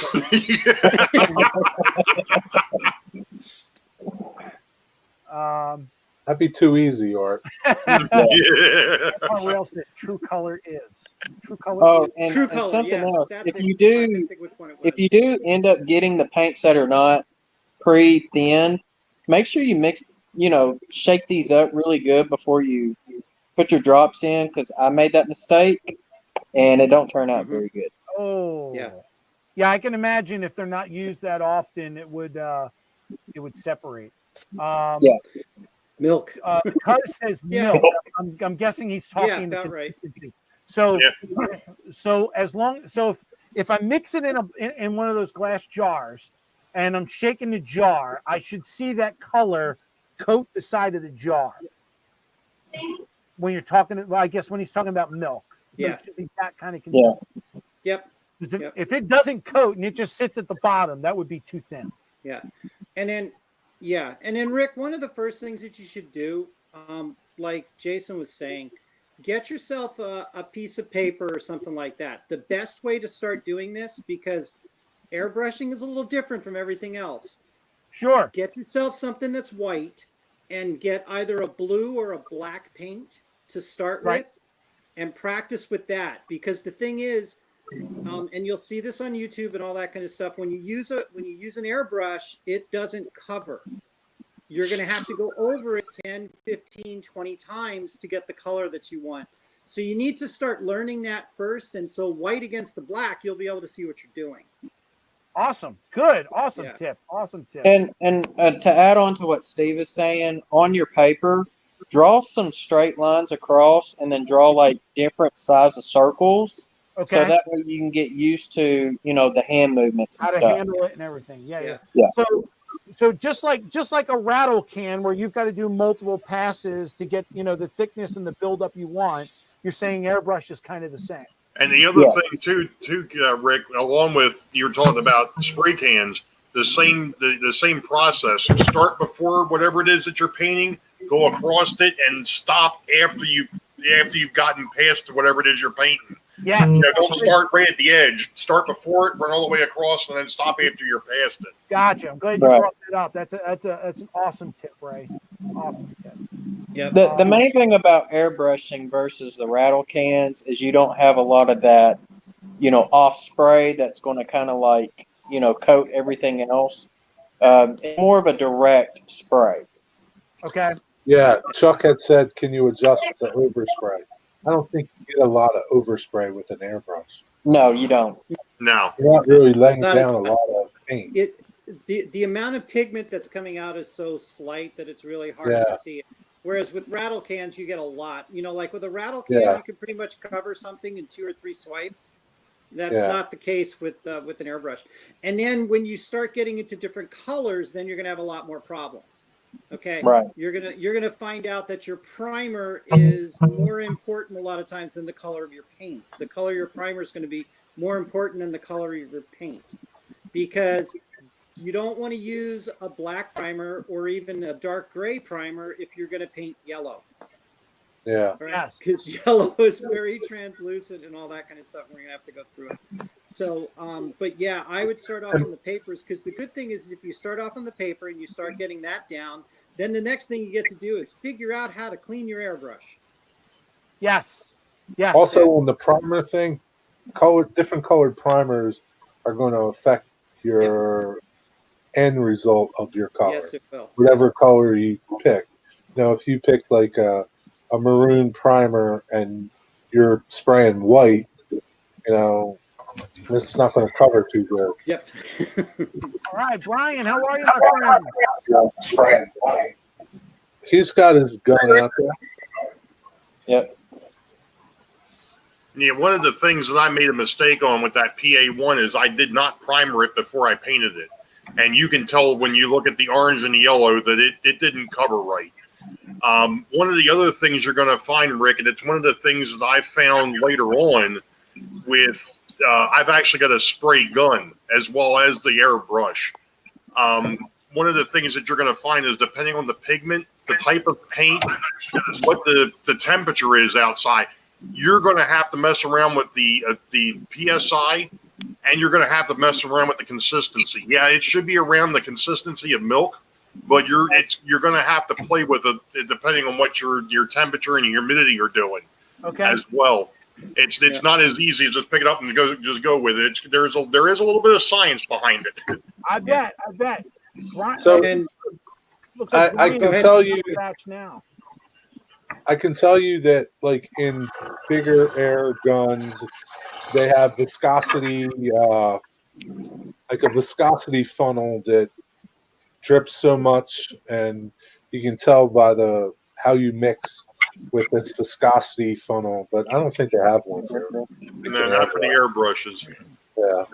it. That'd be too easy, Art. Where else this true color is? True color. Oh, True and color, something yes, else. that's If it. you I didn't do, think which one it was. if you do end up getting the paint set or not, pre-thinned, make sure you mix, shake these up really good before you put your drops in, because I made that mistake and it don't turn out very good. Oh, yeah. I can imagine if they're not used that often, it would separate. Yeah. Milk. Cuz says milk. I'm guessing he's talking. Yeah, right. So, if I mix it in one of those glass jars, and I'm shaking the jar, I should see that color coat the side of the jar. When you're talking, I guess when he's talking about milk, so it should be that kind of consistency. Yep. If it doesn't coat and it just sits at the bottom, that would be too thin. Yeah, and then Rick, one of the first things that you should do, like Jason was saying, get yourself a piece of paper or something like that. The best way to start doing this, because airbrushing is a little different from everything else. Sure. Get yourself something that's white and get either a blue or a black paint to start with, and practice with that. Because the thing is, and you'll see this on YouTube and all that kind of stuff, when you use an airbrush, it doesn't cover. You're going to have to go over it 10, 15, 20 times to get the color that you want. So you need to start learning that first. And so white against the black, you'll be able to see what you're doing. Awesome. Good. Awesome tip. Awesome tip. And to add on to what Steve is saying, on your paper, draw some straight lines across and then draw like different size of circles. Okay. So that way you can get used to, the hand movements and how to stuff. handle it and everything. Yeah. Yeah. So just like a rattle can where you've got to do multiple passes to get, the thickness and the buildup you want, you're saying airbrush is kind of the same. And the other thing too, Rick, along with you're talking about spray cans, the same process. Start before whatever it is that you're painting, go across it, and stop after you've gotten past whatever it is you're painting. Yes. Don't start right at the edge. Start before it, run all the way across, and then stop after you're past it. Gotcha. I'm glad you brought that up. That's an awesome tip, Ray. Awesome tip. Yeah. The main thing about airbrushing versus the rattle cans is you don't have a lot of that, off spray that's going to kind of like, coat everything else. It's more of a direct spray. Okay. Yeah, Chuck had said, can you adjust the overspray? I don't think you get a lot of overspray with an airbrush. No, you don't. No. You're not really laying down a lot of paint. The amount of pigment that's coming out is so slight that it's really hard to see it. Whereas with rattle cans, you get a lot. Like with a rattle can, you can pretty much cover something in 2 or 3 swipes. That's not the case with an airbrush. And then when you start getting into different colors, then you're going to have a lot more problems. Okay. Right. You're gonna find out that your primer is more important a lot of times than the color of your paint. The color of your primer is going to be more important than the color of your paint, because you don't want to use a black primer or even a dark gray primer if you're going to paint yellow. Yeah. Right? Yes. Because yellow is very translucent and all that kind of stuff. We're going to have to go through it. So, but yeah, I would start off on the papers, because the good thing is if you start off on the paper and you start getting that down, then the next thing you get to do is figure out how to clean your airbrush. Yes. Also, on the primer thing, different colored primers are going to affect your end result of your color. Yes, it will. Whatever color you pick. If you pick like a maroon primer and you're spraying white, it's not going to cover too good. Yep. All right, Brian, how are you, my friend? Spraying white. He's got his gun out there. Yep. Yeah, one of the things that I made a mistake on with that PA1 is I did not primer it before I painted it. And you can tell when you look at the orange and the yellow that it didn't cover right. One of the other things you're going to find, Rick, and it's one of the things that I found later on with, I've actually got a spray gun as well as the airbrush. One of the things that you're going to find is depending on the pigment, the type of paint, what the temperature is outside, you're going to have to mess around with the PSI, and you're going to have to mess around with the consistency. Yeah, it should be around the consistency of milk, but you're going to have to play with it depending on what your temperature and humidity are doing as well. It's not as easy as just pick it up and go with it. There is a little bit of science behind it. I bet. Brian, So- And looks like I Brian's can ahead. tell you, batch now. I can tell you that like in bigger air guns, they have viscosity, like a viscosity funnel that drips so much, and you can tell by the how you mix with this viscosity funnel. But I don't think they have one for. No, not for the airbrushes. Yeah.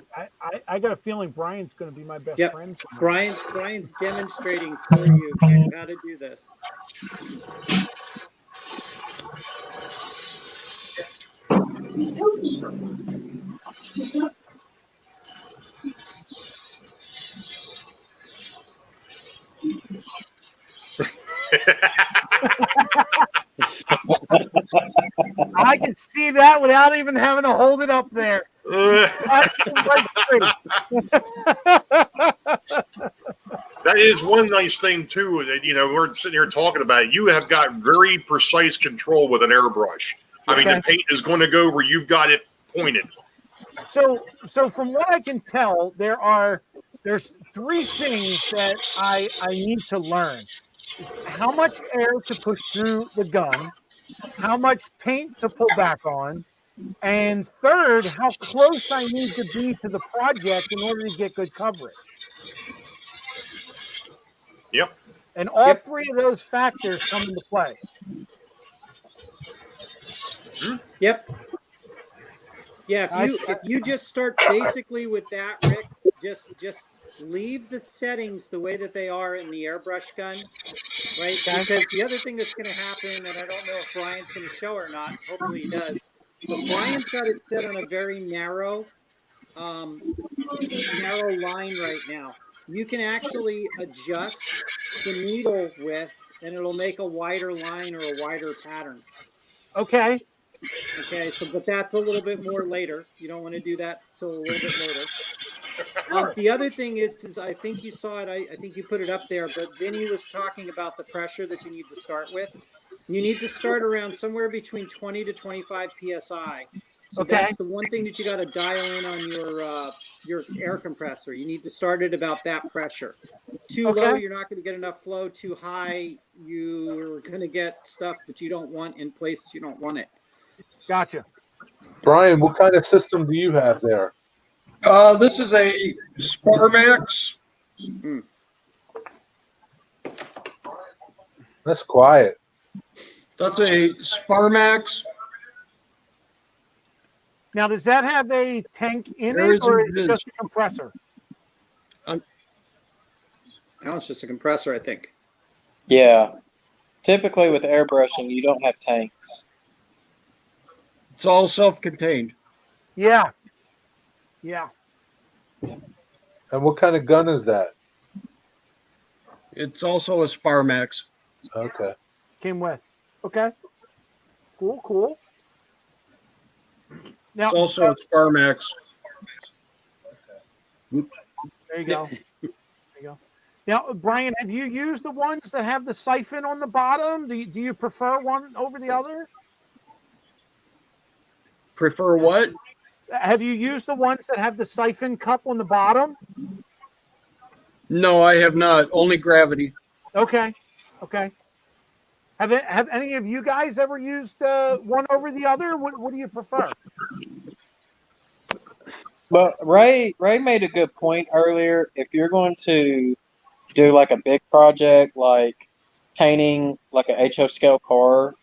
I got a feeling Brian's going to be my best Yep. friend. tonight. Brian's demonstrating for you how to do this. I can see that without even having to hold it up there. That is one nice thing too. That we're sitting here talking about it. You have got very precise control with an airbrush. I mean, Okay. the paint is going to go where you've got it pointed. So from what I can tell, there's three things that I need to learn: how much air to push through the gun, how much paint to pull back on, and third, how close I need to be to the project in order to get good coverage. Yep. And all three of those factors come into play. Yep. Yeah, if you just start basically with that, Rick, just leave the settings the way that they are in the airbrush gun, right? Because the other thing that's going to happen, and I don't know if Brian's going to show or not, hopefully he does, but Brian's got it set on a very narrow line right now. You can actually adjust the needle width, and it'll make a wider line or a wider pattern. Okay. Okay, but that's a little bit more later. You don't want to do that till a little bit later. The other thing is I think you saw it. I think you put it up there, but Vinny was talking about the pressure that you need to start with. You need to start around somewhere between 20 to 25 psi. So that's the one thing that you got to dial in on your air compressor. You need to start at about that pressure. Too low, you're not going to get enough flow. Too high, you're going to get stuff that you don't want in places you don't want it. Gotcha. Brian, what kind of system do you have there? This is a Sparmax. That's quiet. That's a Sparmax. Now, does that have a tank in There it, or is is it just a compressor? No, it's just a compressor, I think. Yeah. Typically with airbrushing, you don't have tanks. It's all self-contained. Yeah. Yeah. And what kind of gun is that? It's also a Sparmax. Okay. Came with. Okay. Cool. Now, It's also a Sparmax. there you go. Now, Brian, have you used the ones that have the siphon on the bottom? Do you prefer one over the other? Prefer what? Have you used the ones that have the siphon cup on the bottom? No, I have not. Only gravity. Okay. Have any of you guys ever used one over the other? What do you prefer? But Ray made a good point earlier. If you're going to do like a big project, like painting like an HO scale car,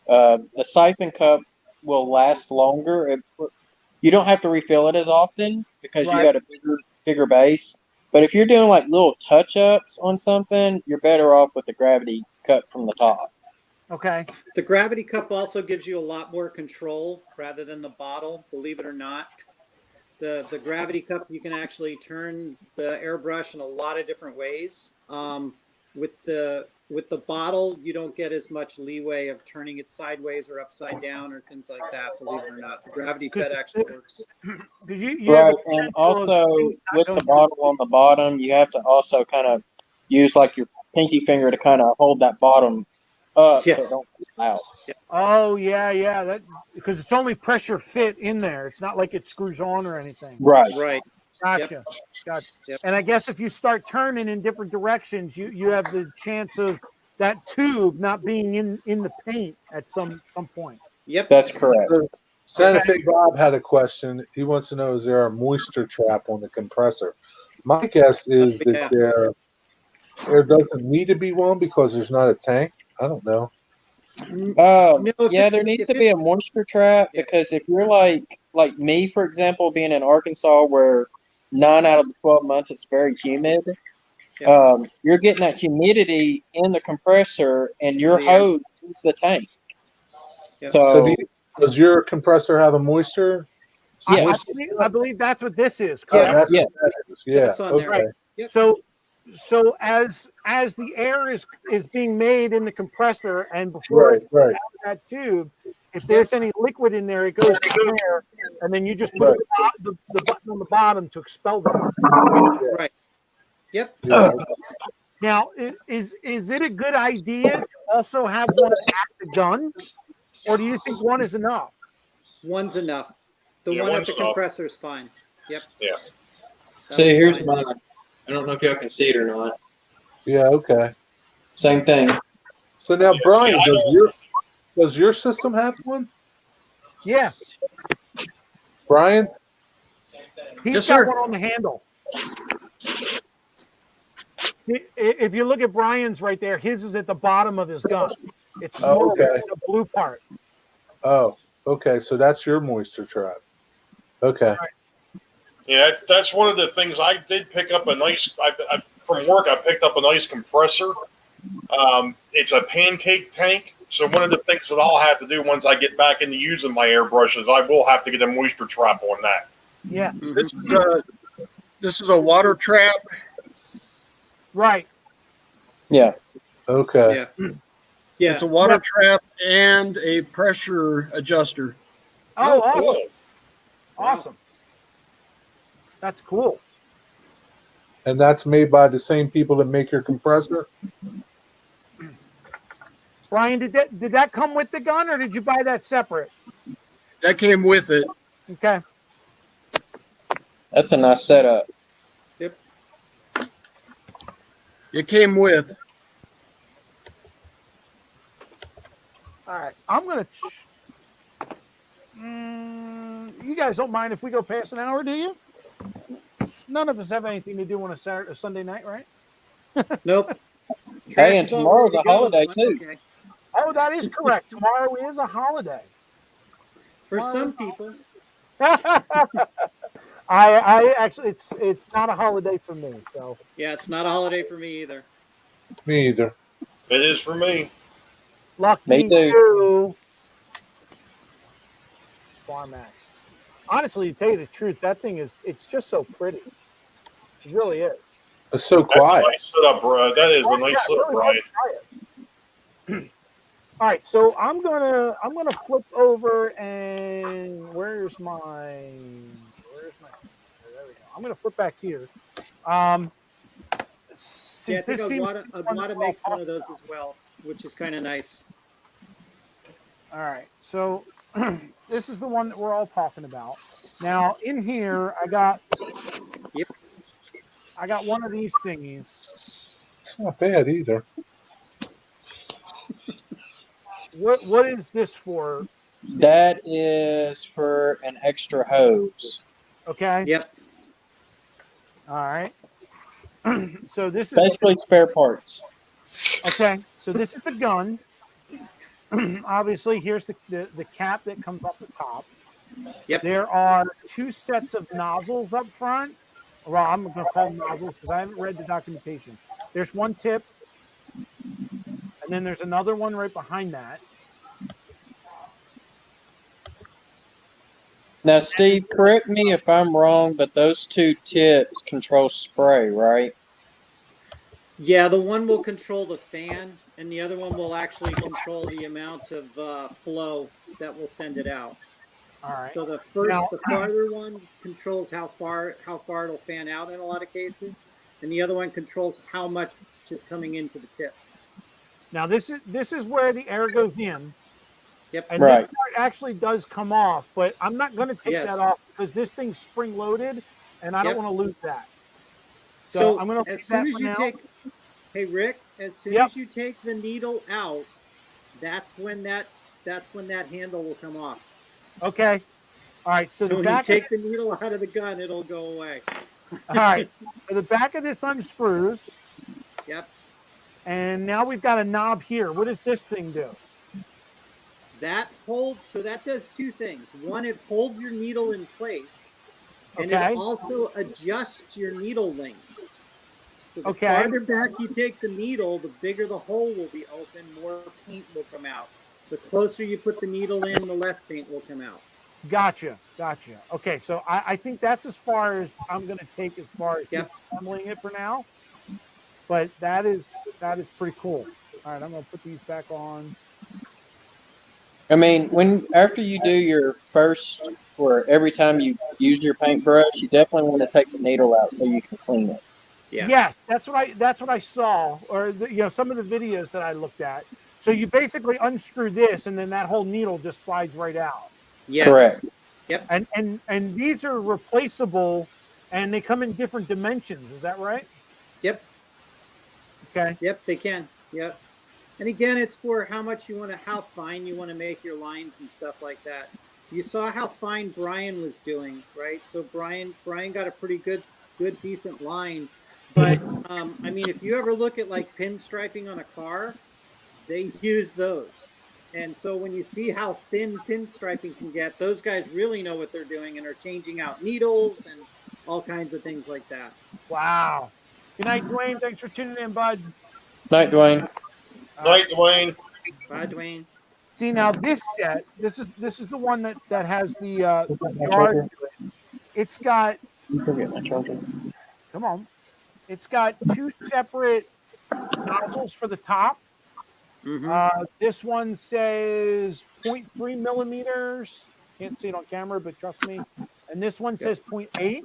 the siphon cup will last longer. You don't have to refill it as often because you got a bigger base. But if you're doing like little touch-ups on something, you're better off with the gravity cup from the top. Okay. The gravity cup also gives you a lot more control rather than the bottle, believe it or not. The gravity cup, you can actually turn the airbrush in a lot of different ways. With the bottle, you don't get as much leeway of turning it sideways or upside down or things like that, believe it or not. The gravity fed actually works. Right, and also with the bottle on the bottom, you have to also kind of use like your pinky finger to kind of hold that bottom up so it don't fall out. Oh, yeah. That because it's only pressure fit in there. It's not like it screws on or anything. Right. Right. Gotcha. Gotcha. Yep. And I guess if you start turning in different directions, you have the chance of that tube not being in the paint at some point. Yep. That's correct. Santa Fe Bob had a question. He wants to know, is there a moisture trap on the compressor? My guess is that Yeah. there doesn't need to be one because there's not a tank. I don't know. No, if Yeah, it- there needs if to be it's- a moisture trap Yeah. because if you're like me, for example, being in Arkansas where 9 out of the 12 months it's very humid, Yeah. you're getting that humidity in the compressor and your The air. hose is the tank. Yeah. So So, does your compressor have a moisture? yeah, I believe that's what this is. Oh, Correct? that's Yeah. what that is. Yeah. That's on there. Okay. Yep. So as the air is being made in the compressor and before it Right. goes out of that tube, if there's any liquid in there, it goes to there, and then you just push the button on the bottom to expel that. Right. Yep. Yeah. Now, is it a good idea to also have one at the gun, or do you think one is enough? One's enough. The Yeah, one at one's the enough. compressor is fine. Yep. Yeah. That'll see, be here's fine. mine. I don't know if y'all can see it or not. Yeah. Okay. Same thing. So now, Yeah, Brian, see, I does your system have one? Yeah, Brian? he's Yes, got sir. one on the handle. If you look at Brian's right there, his is at the bottom of his gun. It's Oh, small, okay. it's the blue part. Oh, okay. So that's your moisture trap. Okay. Yeah, that's one of the things I did pick up a nice. From work, I picked up a nice compressor. It's a pancake tank. So one of the things that I'll have to do once I get back into using my airbrushes, I will have to get a moisture trap on that. Yeah, This is a water trap. right. Yeah. Okay. Yeah. Yeah. It's a water trap and a pressure adjuster. Oh, awesome. Cool. Awesome. That's cool. And that's made by the same people that make your compressor? Brian, did that come with the gun, or did you buy that separate? That came with it. Okay. That's a nice setup. Yep. It came with. All right. I'm gonna. You guys don't mind if we go past an hour, do you? None of us have anything to do on a Sunday night, right? Nope. Hey, and Trash is all tomorrow's ready a to go, holiday, so too. okay. Oh, that is correct. Tomorrow is a holiday. For some people. I actually, it's not a holiday for me. So Yeah, it's not a holiday for me either. Me either. It is for me. lucky Me too. you. Farmax. Honestly, to tell you the truth, that thing it's just so pretty. It really is. It's so That's a quiet. nice setup, bro. That is a nice Yeah, setup, really Brian. was quiet. All right, so I'm gonna flip over and where's my there we go. I'm gonna flip back here. Yeah, I Since think this seems Iwata makes one of those as well, which is kind of nice. all right, so this is the one that we're all talking about. Now in here, I got one of these thingies. It's not bad either. What is this for? Steve? That is for an extra hose. Okay. Yep. All right. So this is Basically, spare parts. okay. So this is the gun. Obviously, here's the cap that comes off the top. Yep. There are two sets of nozzles up front. Well, I'm going to call them nozzles because I haven't read the documentation. There's one tip, and then there's another one right behind that. Now, Steve, correct me if I'm wrong, but those two tips control spray, right? Yeah, the one will control the fan, and the other one will actually control the amount of flow that will send it out. All right. So the first, Now- the farther one controls how far it'll fan out in a lot of cases, and the other one controls how much is coming into the tip. Now this is where the air goes in. Yep. And Right. this part actually does come off, but I'm not going to take Yes. that off because this thing's spring loaded and I don't Yep. want to lose that. So I'm going to as leave soon that as for you now. take, hey Rick, as soon Yep. as you take the needle out, that's when that handle will come off. Okay. All right. So So the when you back of take the this, needle out of the gun, it'll go away. all right. So the back of this unscrews, Yep. and now we've got a knob here. What does this thing do? That holds, so that does two things. One, it holds your needle in place, and it Okay. also adjusts your needle length. So the Okay. farther back you take the needle, the bigger the hole will be open, more paint will come out. The closer you put the needle in, the less paint will come out. Gotcha. Okay. So I think that's as far as I'm going to take as far as Yep. disassembling it for now. But that is pretty cool. All right. I'm going to put these back on. I mean, after you do your first, or every time you use your paintbrush, you definitely want to take the needle out so you can clean it. Yeah. Yes, that's what I saw, or some of the videos that I looked at. So you basically unscrew this, and then that whole needle just slides right out. Yes. Correct. Yep. And these are replaceable, and they come in different dimensions. Is that right? Yep. Okay. Yep. They can. Yep. And again, it's for how fine you want to make your lines and stuff like that. You saw how fine Brian was doing, right? So Brian got a pretty good, decent line. But I mean, if you ever look at like pinstriping on a car, they use those. And so when you see how thin pinstriping can get, those guys really know what they're doing and are changing out needles and all kinds of things like that. Wow. Good night, Dwayne. Thanks for tuning in, bud. Night, Dwayne. Night, Dwayne. Bye, Dwayne. See, now this set, this is the one that has the guard to it. It's got, Forget my charger. come on, it's got two separate nozzles for the top. Mm-hmm. This one says 0.3 millimeters. Can't see it on camera, but trust me. And this one says 0.8.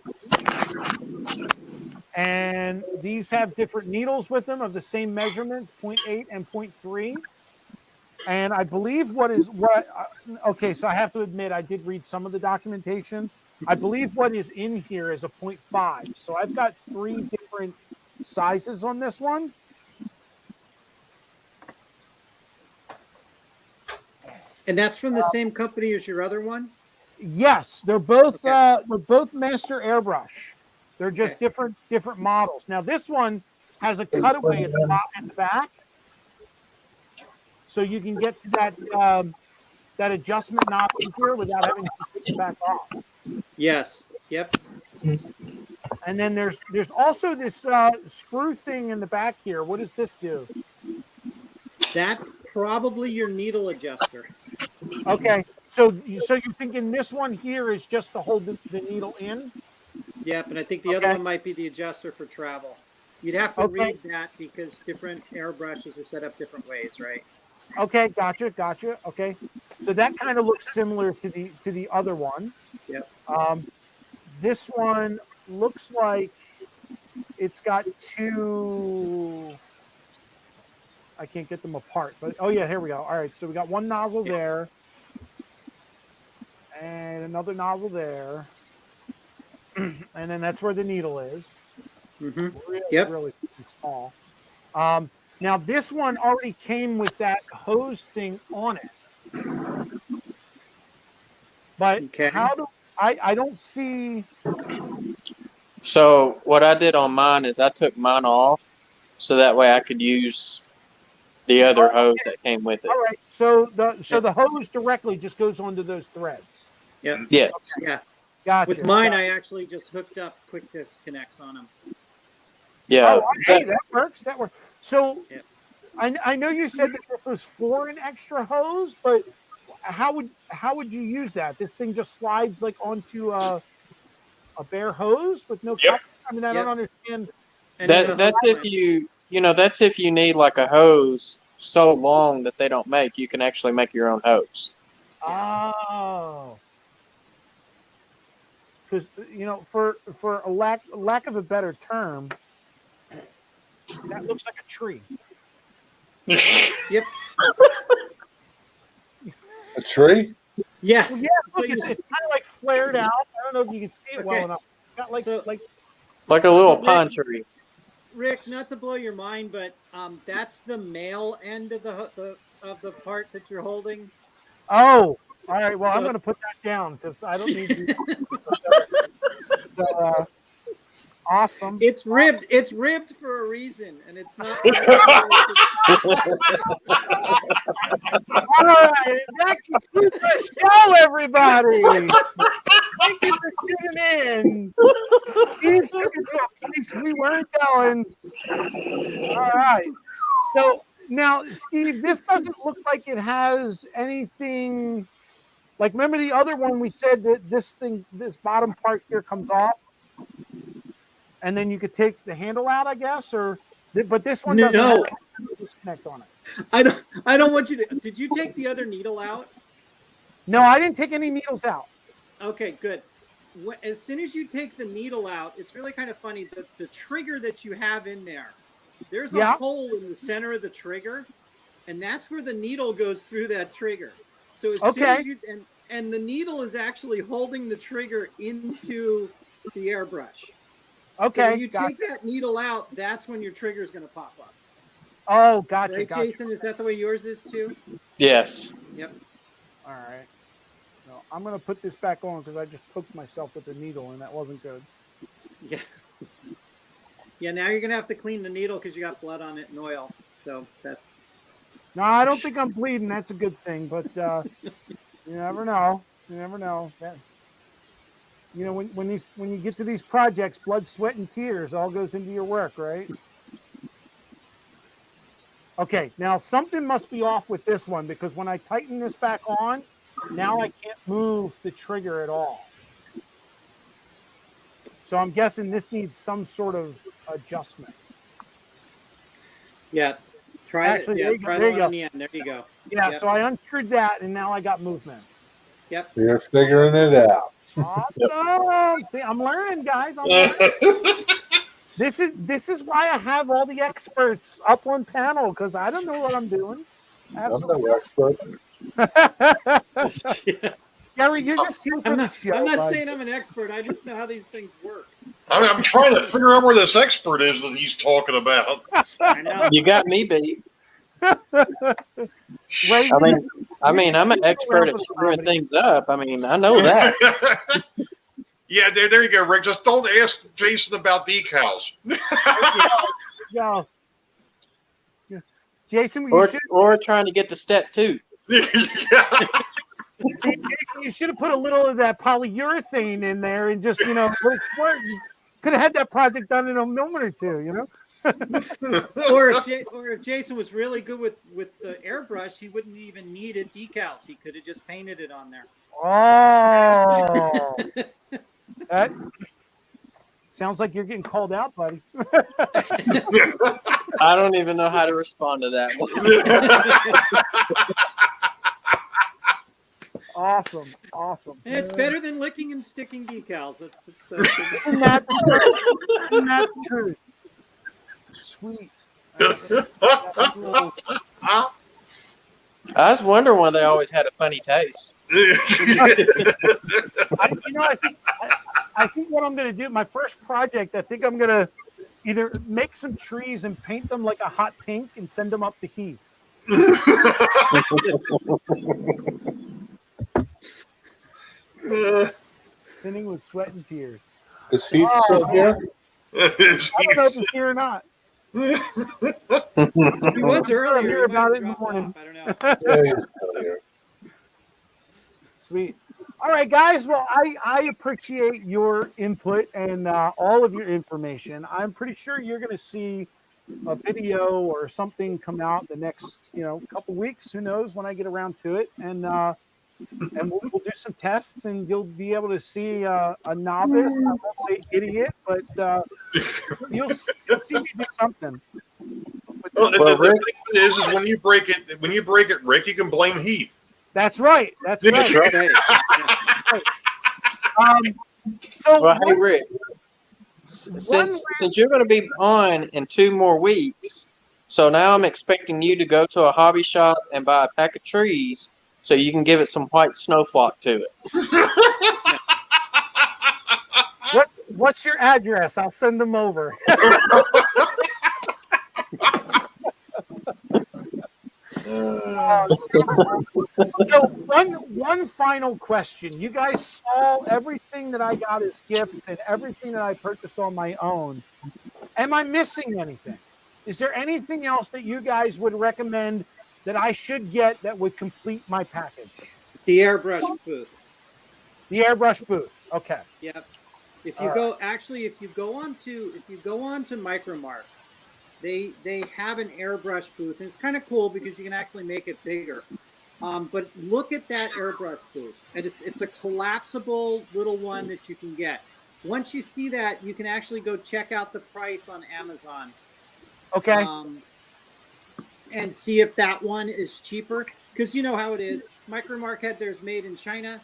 And these have different needles with them of the same measurement, 0.8 and 0.3. And I believe okay, so I have to admit, I did read some of the documentation. I believe what is in here is a 0.5. So I've got 3 different sizes on this one. And that's from the same company as your other one? Yes, they're both Okay. they're both Master Airbrush. They're just Okay. different models. Now this one has a cutaway at the back, so you can get to that adjustment knob here without having to take it back off. Yes. Yep. And then there's also this screw thing in the back here. What does this do? That's probably your needle adjuster. Okay, so you're thinking this one here is just to hold the needle in? Yep, and I think the other one might be the adjuster for travel. You'd have to read that because different airbrushes are set up different ways, right? Okay, gotcha. Okay, so that kind of looks similar to the other one. Yep. This one looks like it's got 2. I can't get them apart, but oh yeah, here we go. All right, so we got one nozzle there, and another nozzle there, and then that's where the needle is. Mm-hmm. Really small. Now this one already came with that hose thing on it, but how do I don't see. So what I did on mine is I took mine off so that way I could use the other hose that came with it. All right, so the hose directly just goes onto those threads. Yep. Yes. Yeah. Gotcha. With mine, I actually just hooked up quick disconnects on them. Yeah. Oh, hey, that works. So I know you said that this was for an extra hose, but how would you use that? This thing just slides like onto a bare hose with no cup? I mean, I don't understand. That's if that's if you need like a hose so long that they don't make, you can actually make your own hose. Oh. Because for a lack of a better term, that looks like a tree. Yep. A tree? Yeah. Well, yeah. Look, it's kind of like flared out. I don't know if you can see it well enough. Got like So- Like a little So, pine Rick- tree. Rick, not to blow your mind, but that's the male end of the part that you're holding. oh, all right. Well, I'm So- going to put that down because I don't need to. So, awesome. It's ribbed. It's ribbed for a reason, and it's not. All right, that concludes our show, everybody. Thank you for tuning in. Steve took it to a place we weren't going. All right. So now, Steve, this doesn't look like it has anything. Like, remember the other one we said that this bottom part here comes off, and then you could take the handle out, I guess, but this one doesn't No. have a disconnect on it. I don't want you to. Did you take the other needle out? No, I didn't take any needles out. Okay, good. As soon as you take the needle out, it's really kind of funny. The trigger that you have in there's a Yeah. hole in the center of the trigger, and that's where the needle goes through that trigger. So as soon Okay. as you and the needle is actually holding the trigger into the airbrush. So Okay. when you gotcha. take that needle out, that's when your trigger is going to pop up. Oh, gotcha. Right, Gotcha. Jason? Is that the way yours is too? Yes. Yep. All right. So I'm going to put this back on because I just poked myself with the needle and that wasn't good. Yeah. Yeah, now you're going to have to clean the needle because you got blood on it and oil. So that's... No, I don't think I'm bleeding. That's a good thing, but you never know. You never know. You know, when you get to these projects, blood, sweat, and tears all goes into your work, right? Okay, now something must be off with this one because when I tighten this back on, now I can't move the trigger at all. So I'm guessing this needs some sort of adjustment. Yeah. Try Actually, it. there Yeah, you go, try there the you one on go. the end. There you go. Yeah, Yep. so I unscrewed that and now I got movement. Yep. You're figuring it out. Awesome. See, I'm learning, guys. I'm learning. This is why I have all the experts up on panel because I don't know what I'm doing. I'm Absolutely. no expert. Gary, you're just here for the show. I'm not bud. saying I'm an expert. I just know how these things work. I'm trying to figure out where this expert is that he's talking about. I know. You got me beat. Ray, I mean, I'm an expert at screwing things up. I mean, I know that. Yeah, there you go, Rick. Just don't ask Jason about decals. yeah. Jason, you Or trying to get to step 2. Yeah. Jason, you should have put a little of that polyurethane in there and just, you could have had that project done in a moment or two, you know? Or if Jason was really good with the airbrush, he wouldn't even need it decals. He could have just painted it on there. Oh. That sounds like you're getting called out, buddy. I don't even know how to respond to that one. Awesome. And it's better than licking and sticking decals. Isn't that the truth? Sweet. I was wondering why they always had a funny taste. I think what I'm going to do, my first project, I think I'm going to either make some trees and paint them like a hot pink and send them up to Heath. Thinning with sweat and tears. Is he still here? I don't know if he's here or not. He was earlier. I'll hear He about might it in the have dropped morning. off. I don't know. Yeah, he's still here. Sweet. All right, guys. Well, I appreciate your input and all of your information. I'm pretty sure you're going to see a video or something come out the next, couple weeks. Who knows when I get around to it? And we'll do some tests, and you'll be able to see a novice. I won't say idiot, but you'll see me do something. Well, the thing is when you break it, Rick, you can blame Heath. That's right. That's right. Right. So Well, hey, Rick, since you're going to be on in 2 more weeks, so now I'm expecting you to go to a hobby shop and buy a pack of trees so you can give it some white snowflock to it. What's your address? I'll send them over. So one final question. You guys saw everything that I got as gifts and everything that I purchased on my own. Am I missing anything? Is there anything else that you guys would recommend that I should get that would complete my package? The airbrush booth. The airbrush booth. Okay. Yep. If you go if you go on to Micromark, they have an airbrush booth, and it's kind of cool because you can actually make it bigger. But look at that airbrush booth, and it's a collapsible little one that you can get. Once you see that, you can actually go check out the price on Amazon. Okay. And see if that one is cheaper, because you know how it is. Micromark had theirs made in China.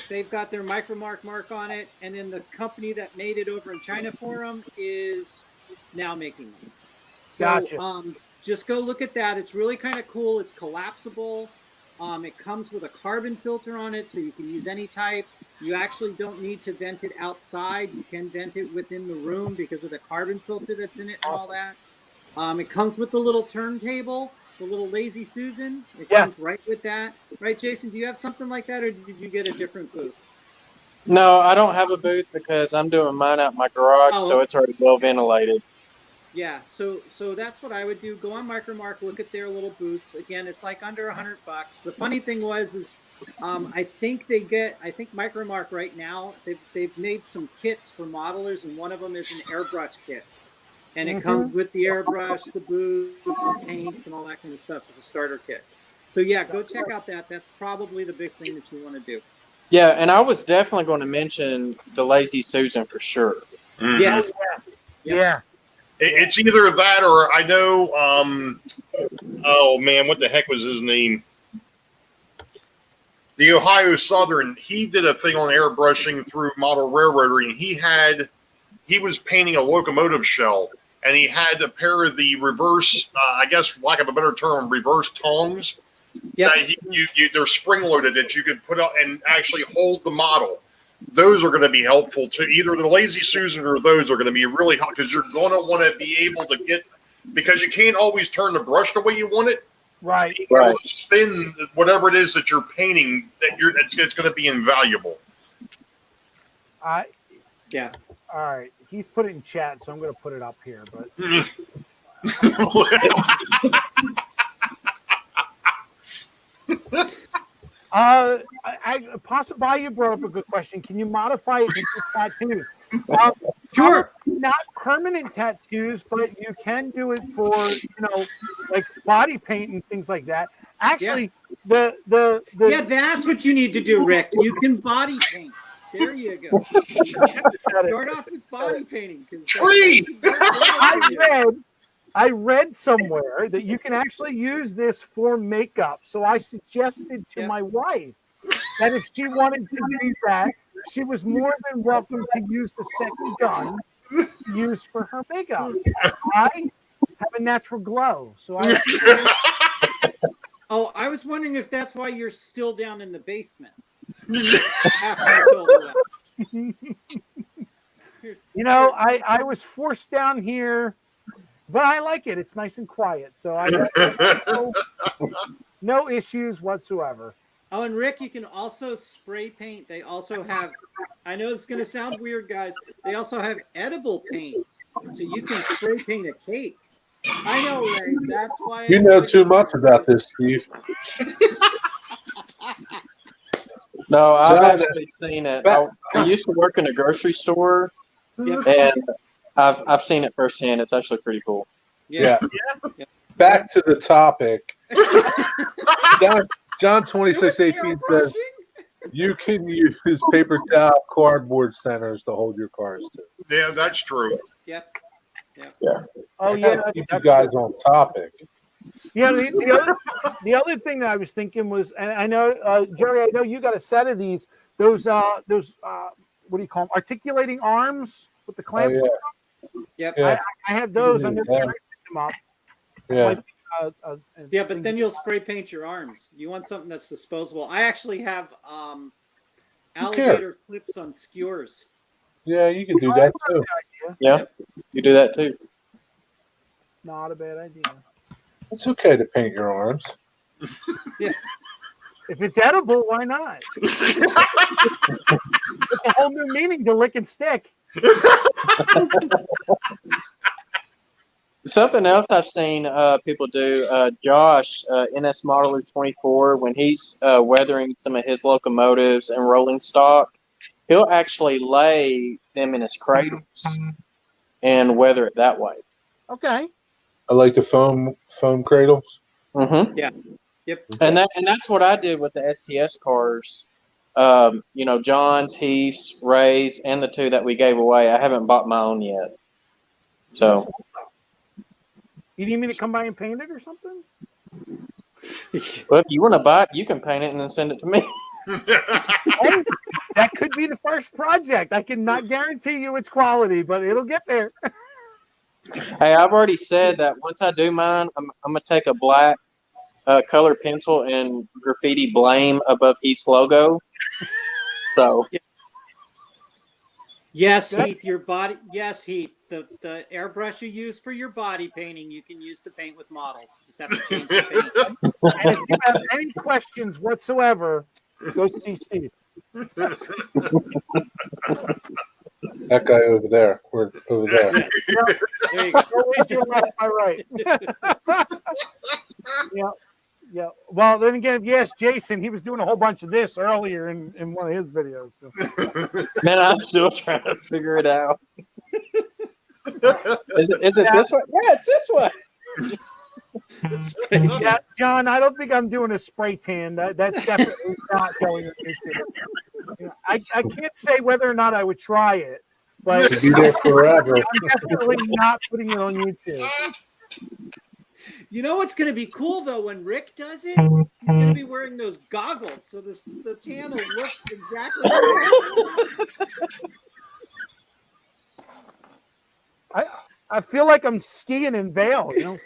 They've got their Micromark mark on it, and then the company that made it over in China for them is now making them. So, Gotcha. Just go look at that. It's really kind of cool. It's collapsible. It comes with a carbon filter on it, so you can use any type. You actually don't need to vent it outside. You can vent it within the room because of the carbon filter that's in it and all that. It comes with the little turntable, the little Lazy Susan. It comes right with that. Right, Jason, do you have something like that, or did you get a different booth? No, I don't have a booth because I'm doing mine out in my garage, so it's already well ventilated. Yeah, so that's what I would do. Go on Micromark, look at their little booths. Again, it's like under $100. The funny thing is I think Micromark right now, they've made some kits for modelers, and one of them is an airbrush kit. And it comes with the airbrush, the boots, the paints, and all that kind of stuff as a starter kit. So yeah, go check out that. That's probably the big thing that you want to do. Yeah, and I was definitely going to mention the Lazy Susan for sure. Mm-hmm. Yes. Yeah. It's either that or I know, oh man, what the heck was his name? The Ohio Southern, he did a thing on airbrushing through Model Railroader, and he was painting a locomotive shell, and he had a pair of the reverse, I guess, for lack of a better term, reverse tongs. Yeah, they're spring loaded that you could put out and actually hold the model. Those are going to be helpful too. Either the Lazy Susan or those are going to be really hot because you're going to want to be able to get, because you can't always turn the brush the way you want it. Right. Right. Spin whatever it is that you're painting. It's going to be invaluable. Yeah. All right. He's put it in chat, so I'm going to put it up here. But Possibly you brought up a good question. Can you modify it into tattoos? Sure. Not permanent tattoos, but you can do it for, like body paint and things like that. Actually, the that's what you need to do, Rick. You can body paint. There you go. Start off with body painting. Tree. I read somewhere that you can actually use this for makeup. So I suggested to my wife that if she wanted to do that, she was more than welcome to use the second gun used for her makeup. I have a natural glow, so I. Oh, I was wondering if that's why you're still down in the basement. After I told you that. I was forced down here, but I like it. It's nice and quiet, so I no issues whatsoever. Oh, and Rick, you can also spray paint. They also have, I know it's going to sound weird, guys. They also have edible paints, so you can spray paint a cake. I know, Ray. That's why. You know too much about this, Steve. No, I've actually seen it. I used to work in a grocery store, and I've seen it firsthand. It's actually pretty cool. Yeah. Back to the topic. John 26:18 says you can use paper towel cardboard centers to hold your cars to. Yeah, that's true. Yep. Yeah. Oh yeah. Keep you guys on topic. Yeah. The other thing that I was thinking was, and I know Jerry, I know you got a set of these. Those what do you call them? Articulating arms with the clamps. Yep. I have those. I'm going to pick them up. Yeah. But then you'll spray paint your arms. You want something that's disposable. I actually have alligator clips on skewers. Yeah, you can do that too. Yeah, you do that too. Not a bad idea. It's okay to paint your arms. If it's edible, why not? It's a whole new meaning to lick and stick. Something else I've seen people do, Josh, NS Modeler 24, when he's weathering some of his locomotives and rolling stock, he'll actually lay them in his cradles and weather it that way. Okay. I like the foam cradles. Mm-hmm. Yeah. Yep. And that's what I did with the STS cars. You know, John's, Heath's, Ray's, and the 2 that we gave away. I haven't bought my own yet. So, You need me to come by and paint it or something? well, if you want to buy it, you can paint it and then send it to me. Hey, that could be the first project. I cannot guarantee you its quality, but it'll get there. Hey, I've already said that once I do mine, I'm gonna take a black color pencil and graffiti blame above Heath's logo. So Yes, Heath, your body. Yes, Heath, the airbrush you use for your body painting, you can use to paint with models. Just have to change the paint. And if you have any questions whatsoever, go see Steve. That guy over there. We're over there. There you go. Always your left, my right. Yeah. Yeah. Well, then again, yes, Jason, he was doing a whole bunch of this earlier in one of his videos. So. man, I'm still trying to figure it out. Is it this way? Yeah, it's this way. Yeah, John, I don't think I'm doing a spray tan. That's definitely not going to YouTube. I can't say whether or not I would try it, but Be there forever. I'm definitely not putting it on YouTube. You know what's going to be cool though when Rick does it? He's going to be wearing those goggles, so the tan will look exactly like I feel like I'm skiing in Vail, you know.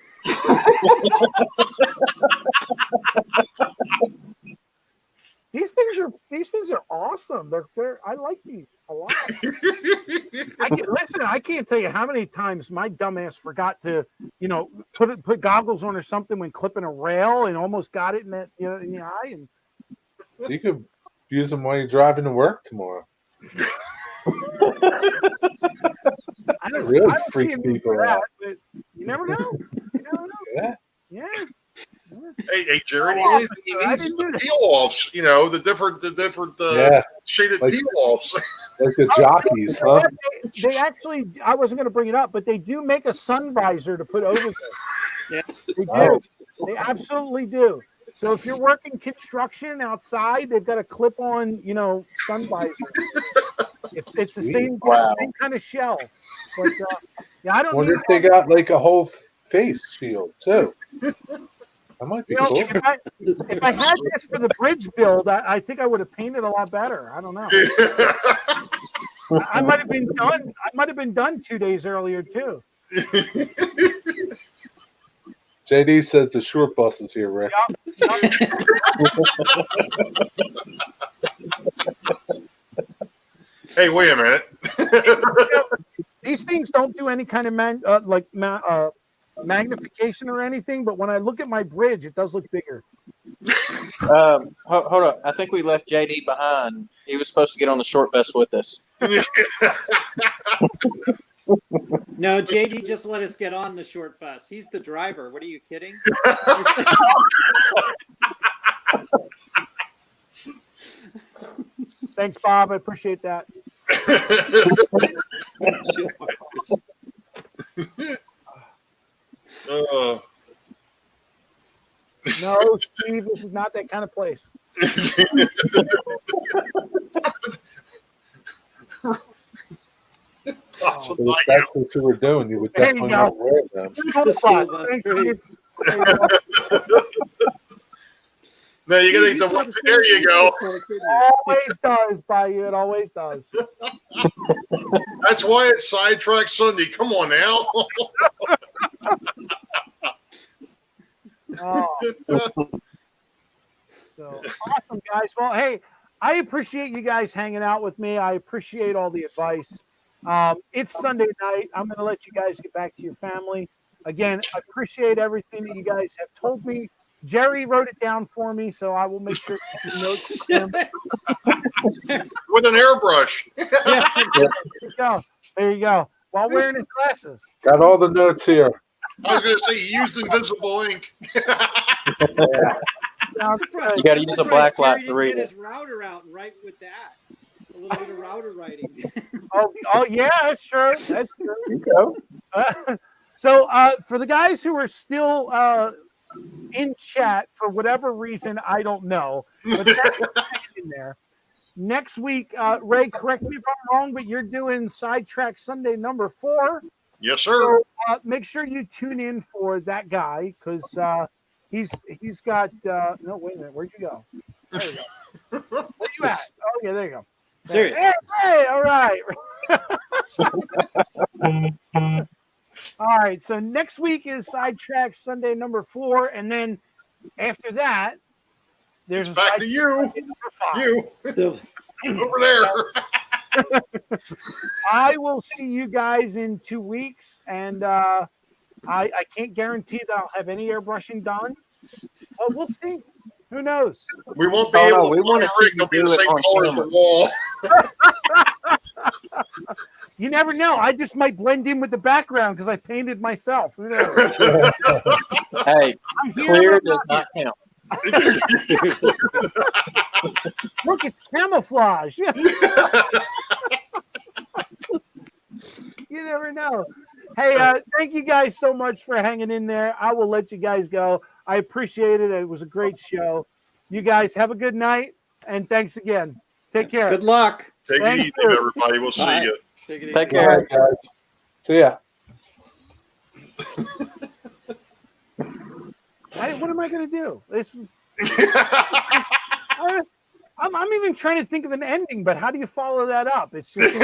These things are awesome. They're I like these a lot. I can't tell you how many times my dumbass forgot to, put goggles on or something when clipping a rail and almost got it in that, in the eye. And You could use them while you're driving to work tomorrow. I don't Really see freak a need people for that, out. but you never know. Yeah. Yeah. Hey, Jared, Oh, he I needs didn't do the that. peel offs. The different Yeah. shaded Like- peel offs. Like the jockeys, huh? They actually, I wasn't going to bring it up, but they do make a sun visor to put over this. Yes. They do. Nice. They absolutely do. So if you're working construction outside, they've got a clip-on, sun visor. It's the same kind of shell. But yeah, I don't Wonder need if they got like a whole face shield too. That might be cool. if I had this for the bridge build, I think I would have painted a lot better. I don't know. I might have been done. I might have been done 2 days earlier too. JD says the short bus is here, Rick. Hey, wait a minute. These things don't do any kind of magnification or anything, but when I look at my bridge, it does look bigger. Hold up. I think we left JD behind. He was supposed to get on the short bus with us. No, JD just let us get on the short bus. He's the driver. What are you kidding? Thanks, Bob. I appreciate that. No, Steve, this is not that kind of place. Awesome. So if that's what you were doing, you would There you definitely go. not wear them. School The school bus. bus, Thanks, great. Steve. There you go. No, you gotta take the one. There you go. Always does, Bayou. It always does. That's why it's Sidetrack Sunday. Come on now. Oh. So awesome, guys. Well, hey, I appreciate you guys hanging out with me. I appreciate all the advice. It's Sunday night. I'm going to let you guys get back to your family. Again, I appreciate everything that you guys have told me. Jerry wrote it down for me, so I will make sure to take notes for him. With an airbrush. Yeah. There you go. There you go. While wearing his glasses. Got all the notes here. I was going to say he used invisible ink. Sounds good. You got to use a black light to Jerry read didn't it. get his router out and write with that. A little bit of router writing. Oh, yeah, that's true. That's true. You go. So for the guys who are still in chat for whatever reason, I don't know, but that's in there. Next week, Ray, correct me if I'm wrong, but you're doing Sidetrack Sunday number 4. Yes, sir. So make sure you tune in for that guy because he's got. No, wait a minute. Where'd you go? There you go. Where you at? Oh yeah, there you go. There you Hey, hey, all right. All right. So next week is Sidetrack Sunday number 4, and then after that, there's It's a back to you. number 5. You. Over there. I will see you guys in 2 weeks, and I can't guarantee that I'll have any airbrushing done. But we'll see. Who knows? We won't be Oh, no, able to. we wanna see They'll you be do the it same on color as the camera. wall. You never know. I just might blend in with the background because I painted myself. Who knows? Hey, I'm here, clear but I'm does not count. Look, it's camouflage. You never know. Hey, thank you guys so much for hanging in there. I will let you guys go. I appreciate it. It was a great show. You guys have a good night, and thanks again. Take care. Good luck. Take Thank it easy, you. everybody. We'll see Bye. you. Take it Take easy. All care. right, guys. See ya. What am I going to do? This is. I'm even trying to think of an ending, but how do you follow that up? It's just.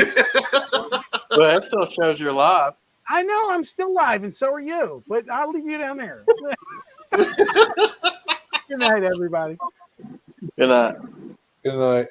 Well, that still shows you're live. I know I'm still live, and so are you. But I'll leave you down there. Good night, everybody. Good night. Good night.